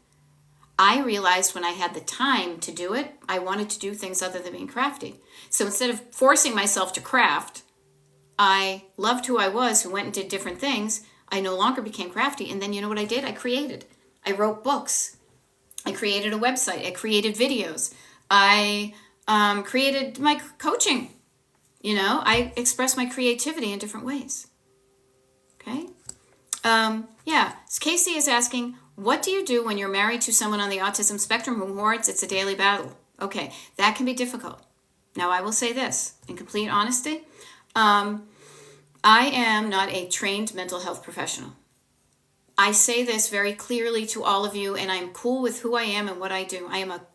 I realized when I had the time to do it, I wanted to do things other than being crafty. So instead of forcing myself to craft, I loved who I was, who went and did different things. I no longer became crafty. And then you know what I did? I created. I wrote books. I created a website. I created videos. I created my coaching. You know, I express my creativity in different ways. Okay? Yeah. So Casey is asking, what do you do when you're married to someone on the autism spectrum who hoards? It's a daily battle. Okay, that can be difficult. Now, I will say this, in complete honesty, I am not a trained mental health professional. I say this very clearly to all of you, and I'm cool with who I am and what I do. I am a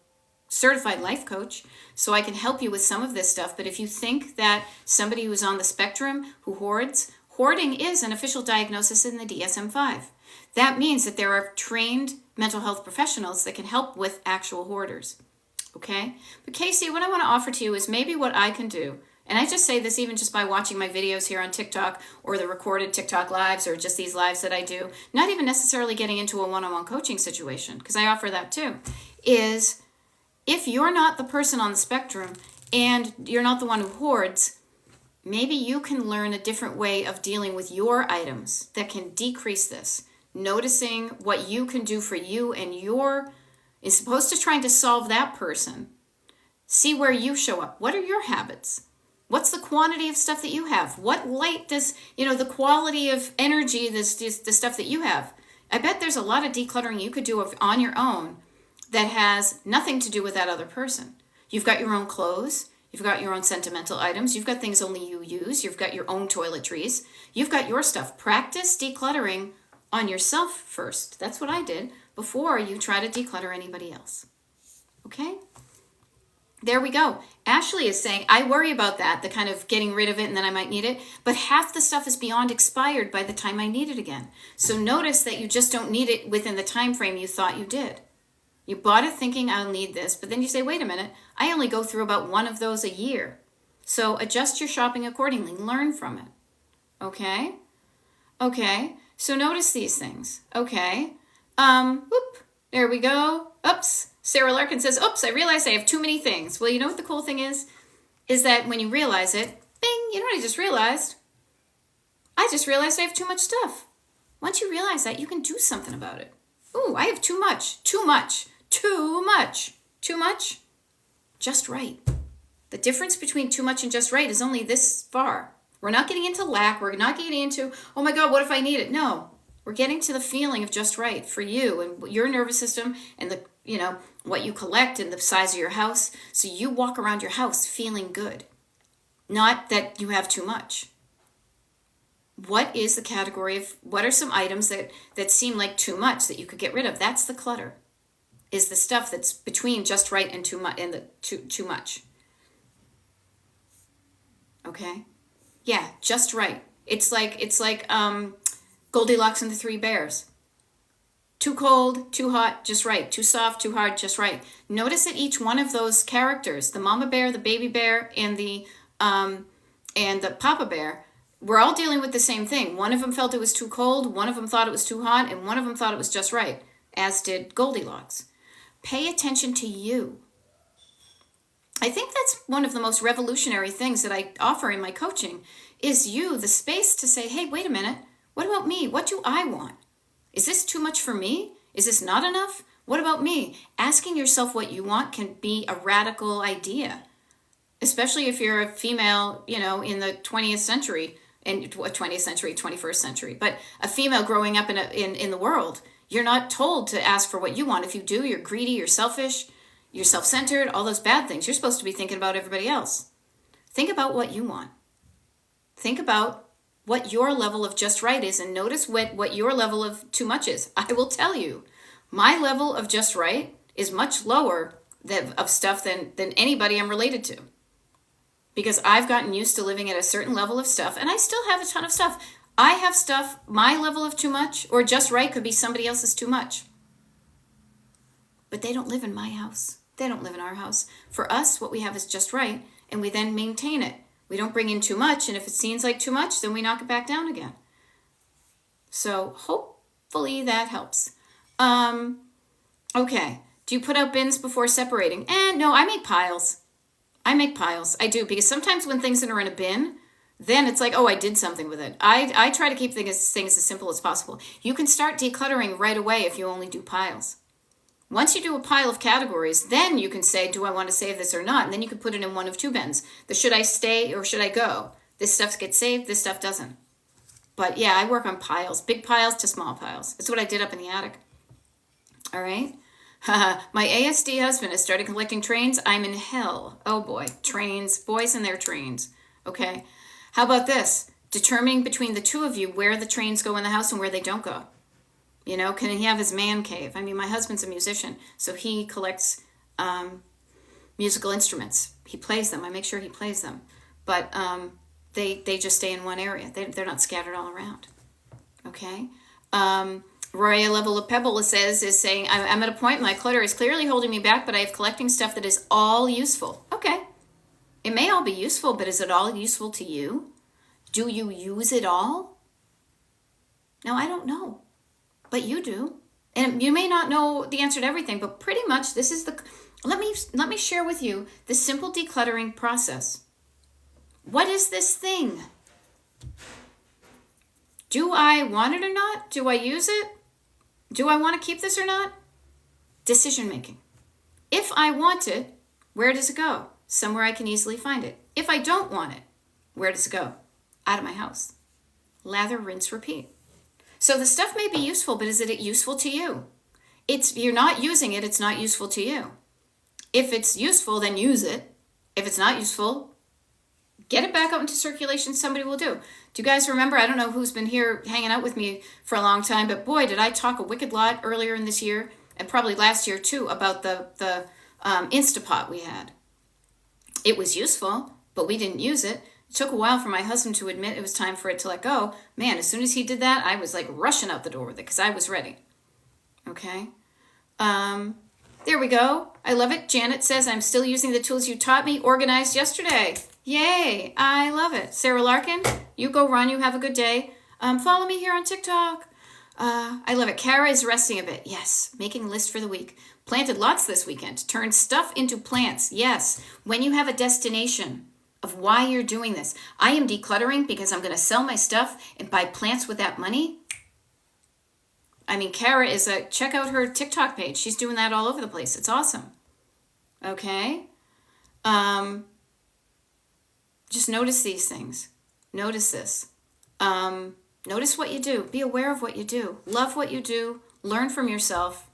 certified life coach, so I can help you with some of this stuff. But if you think that somebody who's on the spectrum who hoards, hoarding is an official diagnosis in the DSM-5. That means that there are trained mental health professionals that can help with actual hoarders. Okay? But Casey, what I want to offer to you is maybe what I can do. And I just say this even just by watching my videos here on TikTok or the recorded TikTok lives or just these lives that I do, not even necessarily getting into a one-on-one coaching situation, because I offer that too, is if you're not the person on the spectrum and you're not the one who hoards, maybe you can learn a different way of dealing with your items that can decrease this. Noticing what you can do for you and is opposed to trying to solve that person. See where you show up. What are your habits? What's the quantity of stuff that you have? What light does, the quality of energy, the stuff that you have? I bet there's a lot of decluttering you could do on your own that has nothing to do with that other person. You've got your own clothes. You've got your own sentimental items. You've got things only you use. You've got your own toiletries. You've got your stuff. Practice decluttering on yourself first. That's what I did before you try to declutter anybody else. Okay? There we go. Ashley is saying, I worry about that, the kind of getting rid of it and then I might need it, but half the stuff is beyond expired by the time I need it again. So notice that you just don't need it within the time frame you thought you did. You bought it thinking I'll need this, but then you say, wait a minute, I only go through about one of those a year. So adjust your shopping accordingly. Learn from it. Okay? Okay. So notice these things. Okay. Whoop, there we go. Oops. Sarah Larkin says, oops, I realized I have too many things. Well, you know what the cool thing is? Is that when you realize it, bing, you know what I just realized? I just realized I have too much stuff. Once you realize that, you can do something about it. Ooh, I have too much, too much, too much, too much, just right. The difference between too much and just right is only this far. We're not getting into lack. We're not getting into, oh my God, what if I need it? No, we're getting to the feeling of just right for you and your nervous system and the, what you collect and the size of your house. So you walk around your house feeling good, not that you have too much. What is the category of, what are some items that seem like too much that you could get rid of? That's the clutter, is the stuff that's between just right and too much, and the too much. Okay? Yeah, just right. It's like Goldilocks and the Three Bears. Too cold, too hot, just right. Too soft, too hard, just right. Notice that each one of those characters, the mama bear, the baby bear, and the papa bear, we're all dealing with the same thing. One of them felt it was too cold, one of them thought it was too hot, and one of them thought it was just right, as did Goldilocks. Pay attention to you. I think that's one of the most revolutionary things that I offer in my coaching is you, the space to say, hey, wait a minute, what about me? What do I want? Is this too much for me? Is this not enough? What about me? Asking yourself what you want can be a radical idea, especially if you're a female, in the 20th century, and 20th century, 21st century, but a female growing up in the world. You're not told to ask for what you want. If you do, you're greedy, you're selfish, you're self-centered, all those bad things. You're supposed to be thinking about everybody else. Think about what you want. Think about what your level of just right is and notice what your level of too much is. I will tell you, my level of just right is much lower of stuff than anybody I'm related to. Because I've gotten used to living at a certain level of stuff, and I still have a ton of stuff. I have stuff, my level of too much, or just right could be somebody else's too much. But they don't live in my house. They don't live in our house. For us, what we have is just right, and we then maintain it. We don't bring in too much, and if it seems like too much, then we knock it back down again. So hopefully that helps. Okay. Do you put out bins before separating? No, I make piles. I do, because sometimes when things are in a bin, then it's like, oh, I did something with it. I try to keep things as simple as possible. You can start decluttering right away if you only do piles. Once you do a pile of categories, then you can say, do I want to save this or not? And then you can put it in one of two bins. The should I stay or should I go? This stuff gets saved, this stuff doesn't. But yeah, I work on piles, big piles to small piles. That's what I did up in the attic. All right. My ASD husband has started collecting trains. I'm in hell. Oh boy, trains, boys and their trains. Okay. How about this? Determining between the two of you where the trains go in the house and where they don't go. Can he have his man cave? I mean, my husband's a musician, so he collects musical instruments. He plays them. I make sure he plays them. But they just stay in one area. They're not scattered all around. Okay? Roya Level of Pebble is saying, I'm at a point, my clutter is clearly holding me back, but I have collecting stuff that is all useful. Okay. It may all be useful, but is it all useful to you? Do you use it all? Now, I don't know, but you do. And you may not know the answer to everything, but pretty much this is let me share with you the simple decluttering process. What is this thing? Do I want it or not? Do I use it? Do I want to keep this or not? Decision making. If I want it, where does it go? Somewhere I can easily find it. If I don't want it, where does it go? Out of my house. Lather, rinse, repeat. So the stuff may be useful, but is it useful to you? You're not using it, it's not useful to you. If it's useful, then use it. If it's not useful, get it back out into circulation, somebody will do. Do you guys remember, I don't know who's been here hanging out with me for a long time, but boy, did I talk a wicked lot earlier in this year, and probably last year too, about the Instapot we had. It was useful, but we didn't use it. It took a while for my husband to admit it was time for it to let go. Man, as soon as he did that, I was like rushing out the door with it because I was ready. Okay. There we go. I love it. Janet says, I'm still using the tools you taught me, organized yesterday. Yay. I love it. Sarah Larkin, you go run. You have a good day. Follow me here on TikTok. I love it. Kara is resting a bit. Yes. Making a list for the week. Planted lots this weekend. Turned stuff into plants. Yes. When you have a destination of why you're doing this. I am decluttering because I'm going to sell my stuff and buy plants with that money. I mean, Kara check out her TikTok page. She's doing that all over the place. It's awesome. Okay. Just notice these things. Notice this. Notice what you do. Be aware of what you do. Love what you do. Learn from yourself.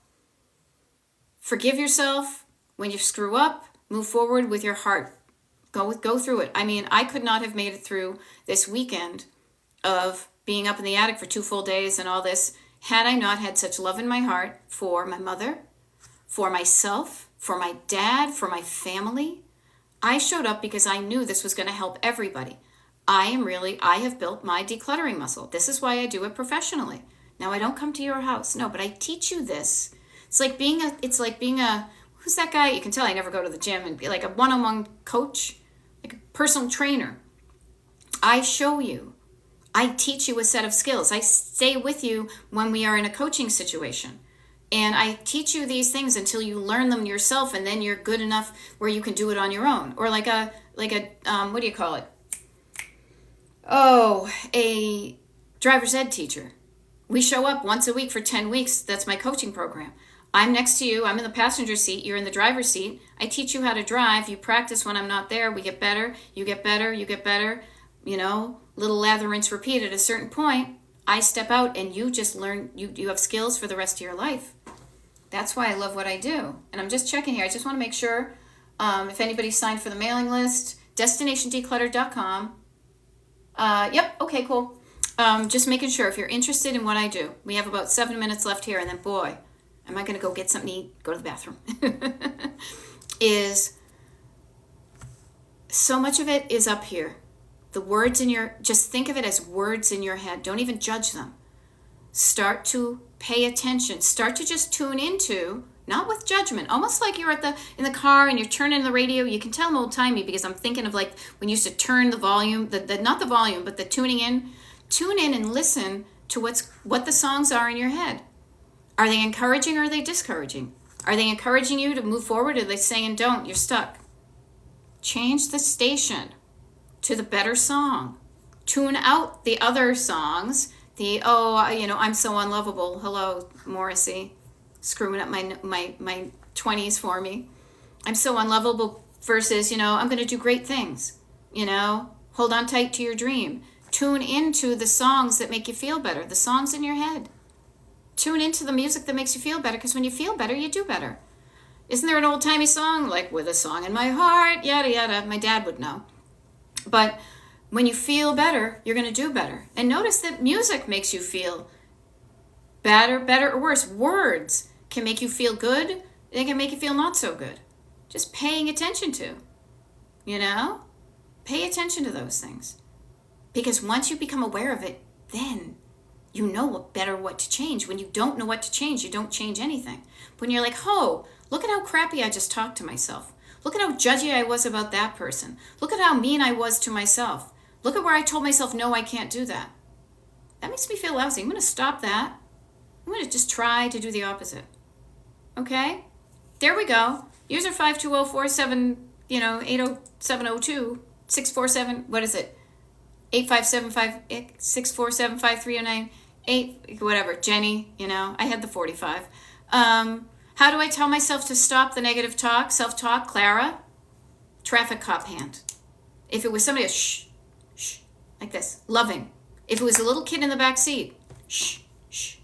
Forgive yourself when you screw up. Move forward with your heart. Go through it. I mean, I could not have made it through this weekend of being up in the attic for 2 full days and all this had I not had such love in my heart for my mother, for myself, for my dad, for my family. I showed up because I knew this was going to help everybody. I have built my decluttering muscle. This is why I do it professionally. Now, I don't come to your house. No, but I teach you this. It's like being who's that guy? You can tell I never go to the gym and be like a one-on-one coach, like a personal trainer. I show you. I teach you a set of skills. I stay with you when we are in a coaching situation. And I teach you these things until you learn them yourself, and then you're good enough where you can do it on your own. Or like a what do you call it? Oh, a driver's ed teacher. We show up once a week for 10 weeks. That's my coaching program. I'm next to you. I'm in the passenger seat. You're in the driver's seat. I teach you how to drive. You practice when I'm not there. We get better. You get better. You get better. You know, little lather, rinse, repeat. At a certain point, I step out and you just learn. You have skills for the rest of your life. That's why I love what I do. And I'm just checking here. I just want to make sure if anybody's signed for the mailing list. DestinationDeclutter.com. Yep. Okay, cool. Just making sure if you're interested in what I do. We have about 7 minutes left here, and then boy, am I going to go get something to eat, go to the bathroom. Is so much of it is up here. The words just think of it as words in your head. Don't even judge them. Start to pay attention. Start to just tune into, not with judgment, almost like you're in the car and you're turning the radio. You can tell I'm old-timey because I'm thinking of like when you used to turn the volume, not the volume, but the tuning in. Tune in and listen to what the songs are in your head. Are they encouraging or are they discouraging? Are they encouraging you to move forward or are they saying don't, you're stuck? Change the station to the better song. Tune out the other songs. I'm so unlovable. Hello, Morrissey. Screwing up my 20s for me. I'm so unlovable versus, I'm going to do great things. Hold on tight to your dream. Tune into the songs that make you feel better, the songs in your head. Tune into the music that makes you feel better, because when you feel better, you do better. Isn't there an old-timey song, like, with a song in my heart, yada, yada? My dad would know. But when you feel better, you're going to do better. And notice that music makes you feel better, or worse. Words can make you feel good. They can make you feel not so good. Just paying attention to, Pay attention to those things. Because once you become aware of it, then you know better what to change. When you don't know what to change, you don't change anything. When you're like, oh, look at how crappy I just talked to myself. Look at how judgy I was about that person. Look at how mean I was to myself. Look at where I told myself, no, I can't do that. That makes me feel lousy. I'm going to stop that. I'm going to just try to do the opposite. Okay? There we go. User 52047, 80702, 647, what is it? 857-647-5309, whatever, Jenny, I had the 45. How do I tell myself to stop the negative talk, self-talk? Clara, traffic cop hand. If it was somebody else, shh, shh, like this, loving. If it was a little kid in the back seat, shh, shh.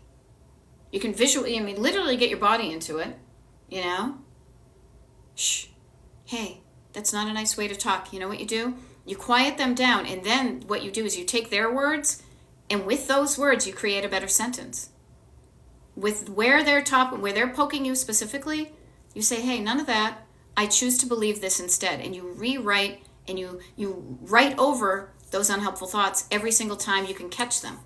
You can literally get your body into it, Shh, hey, that's not a nice way to talk. You know what you do? You quiet them down, and then what you do is you take their words, and with those words, you create a better sentence. With where they're poking you specifically, you say, hey, none of that. I choose to believe this instead. And you rewrite, and you write over those unhelpful thoughts every single time you can catch them.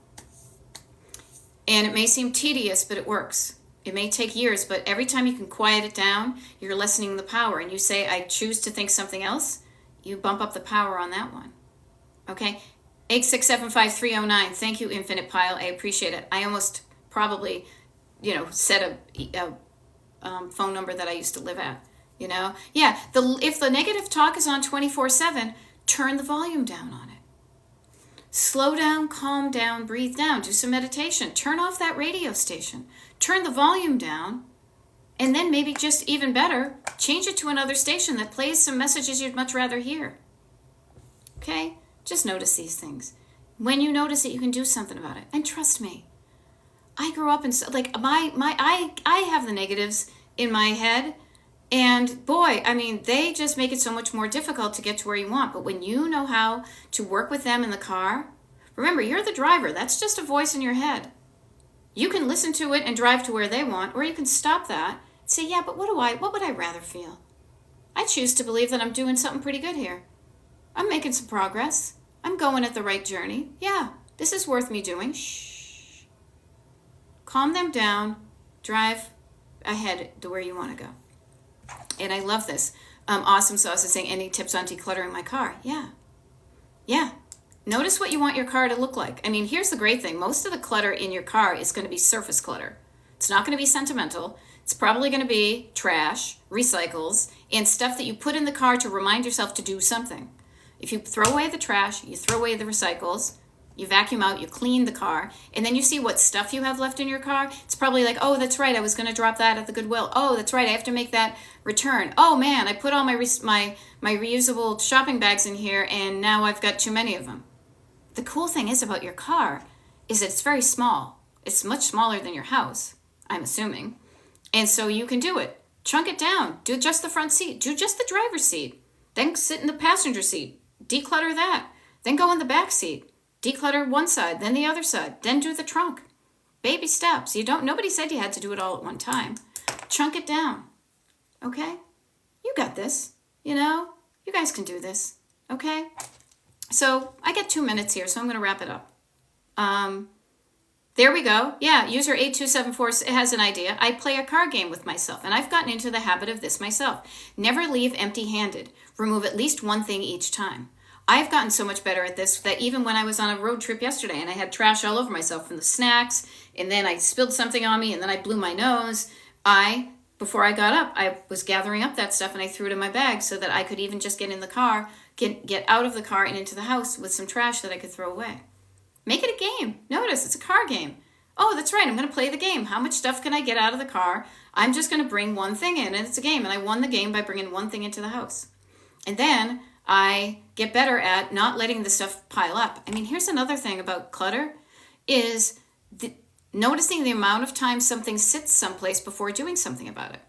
And it may seem tedious, but it works. It may take years, but every time you can quiet it down, you're lessening the power. And you say, I choose to think something else. You bump up the power on that one. Okay? 8675309. Thank you, Infinite Pile. I appreciate it. I almost probably, set a phone number that I used to live at. Yeah. If the negative talk is on 24/7, turn the volume down on it. Slow down, calm down, breathe down, do some meditation, turn off that radio station, turn the volume down, and then maybe just even better, change it to another station that plays some messages you'd much rather hear. Okay? Just notice these things. When you notice it, you can do something about it. And trust me, I grew up in, like, I have the negatives in my head, and boy, I mean, they just make it so much more difficult to get to where you want. But when you know how to work with them in the car, remember, you're the driver. That's just a voice in your head. You can listen to it and drive to where they want, or you can stop that and say, yeah, but what would I rather feel? I choose to believe that I'm doing something pretty good here. I'm making some progress. I'm going at the right journey. Yeah, this is worth me doing. Shh. Calm them down. Drive ahead to where you want to go. And I love this. Awesome Sauce is saying, any tips on decluttering my car? Yeah. Notice what you want your car to look like. I mean, here's the great thing. Most of the clutter in your car is going to be surface clutter. It's not going to be sentimental. It's probably going to be trash, recycles, and stuff that you put in the car to remind yourself to do something. If you throw away the trash, you throw away the recycles, you vacuum out, you clean the car, and then you see what stuff you have left in your car. It's probably like, oh, that's right, I was going to drop that at the Goodwill. Oh, that's right, I have to make that return. Oh man, I put all my reusable shopping bags in here, and now I've got too many of them. The cool thing is about your car is that it's very small. It's much smaller than your house, I'm assuming. And so you can do it. Chunk it down. Do just the front seat. Do just the driver's seat. Then sit in the passenger seat. Declutter that. Then go in the back seat. Declutter one side, then the other side. Then do the trunk. Baby steps. Nobody said you had to do it all at one time. Chunk it down. Okay? You got this. You guys can do this. Okay? So I get 2 minutes here, so I'm going to wrap it up. There we go. Yeah, user 8274 has an idea. I play a card game with myself, and I've gotten into the habit of this myself. Never leave empty-handed. Remove at least one thing each time. I've gotten so much better at this that even when I was on a road trip yesterday and I had trash all over myself from the snacks, and then I spilled something on me, and then I blew my nose, before I got up, I was gathering up that stuff and I threw it in my bag so that I could even just get in the car, get out of the car and into the house with some trash that I could throw away. Make it a game. Notice, it's a car game. Oh, that's right, I'm going to play the game. How much stuff can I get out of the car? I'm just going to bring one thing in, and it's a game. And I won the game by bringing one thing into the house. And then I get better at not letting the stuff pile up. I mean, here's another thing about clutter is noticing the amount of time something sits someplace before doing something about it.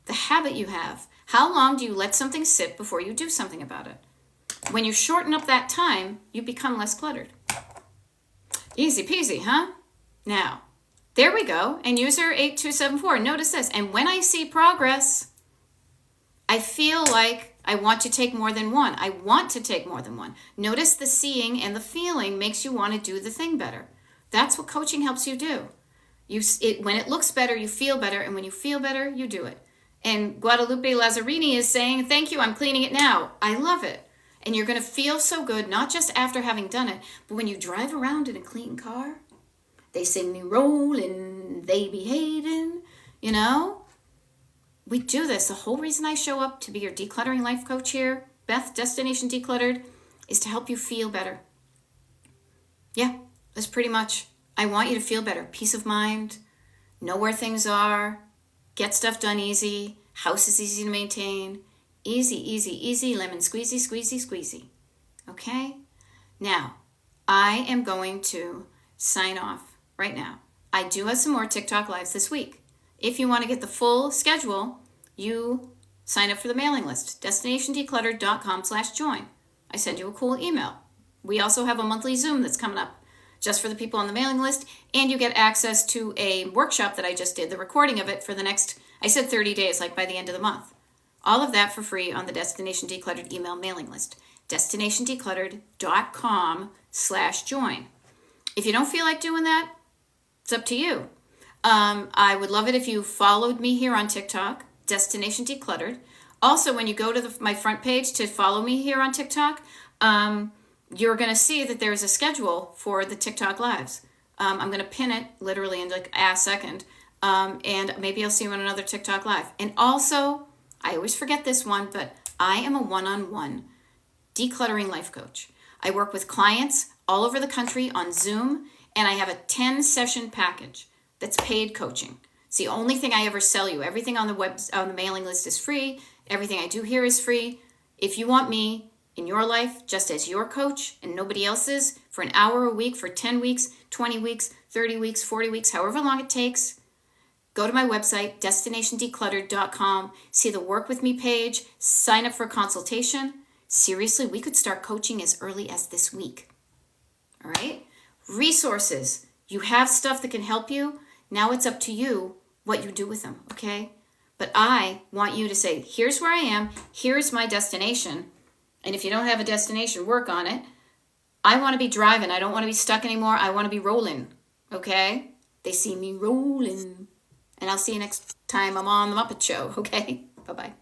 The habit you have. How long do you let something sit before you do something about it? When you shorten up that time, you become less cluttered. Easy peasy, huh? Now, there we go. And user 8274, notice this. And when I see progress, I feel like I want to take more than one. I want to take more than one. Notice the seeing and the feeling makes you want to do the thing better. That's what coaching helps you do. When it looks better, you feel better. And when you feel better, you do it. And Guadalupe Lazzarini is saying, thank you, I'm cleaning it now. I love it. And you're going to feel so good, not just after having done it, but when you drive around in a clean car, they sing me rollin', they be hatin', We do this. The whole reason I show up to be your decluttering life coach here, Beth, Destination Decluttered, is to help you feel better. Yeah, that's pretty much. I want you to feel better. Peace of mind, know where things are, get stuff done easy, house is easy to maintain. Easy, easy, easy, lemon squeezy, squeezy, squeezy. Okay? Now, I am going to sign off right now. I do have some more TikTok lives this week. If you want to get the full schedule, you sign up for the mailing list, destinationdecluttered.com/join. I send you a cool email. We also have a monthly Zoom that's coming up just for the people on the mailing list, and you get access to a workshop that I just did, the recording of it for the next, I said 30 days, like by the end of the month. All of that for free on the Destination Decluttered email mailing list, destinationdecluttered.com/join. If you don't feel like doing that, it's up to you. I would love it if you followed me here on TikTok, Destination Decluttered. Also, when you go to my front page to follow me here on TikTok, you're going to see that there's a schedule for the TikTok lives. I'm going to pin it literally in like a second. And maybe I'll see you on another TikTok live. And also, I always forget this one, but I am a one-on-one decluttering life coach. I work with clients all over the country on Zoom, and I have a 10-session package that's paid coaching. It's the only thing I ever sell you. Everything on the mailing list is free. Everything I do here is free. If you want me in your life just as your coach and nobody else's for an hour a week for 10 weeks, 20 weeks, 30 weeks, 40 weeks, however long it takes, go to my website, destinationdecluttered.com, see the Work With Me page, sign up for a consultation. Seriously, we could start coaching as early as this week. All right? Resources. You have stuff that can help you. Now it's up to you what you do with them, okay? But I want you to say, here's where I am, here's my destination. And if you don't have a destination, work on it. I want to be driving. I don't want to be stuck anymore. I want to be rolling, okay? They see me rolling. And I'll see you next time I'm on the Muppet Show, okay? Bye-bye.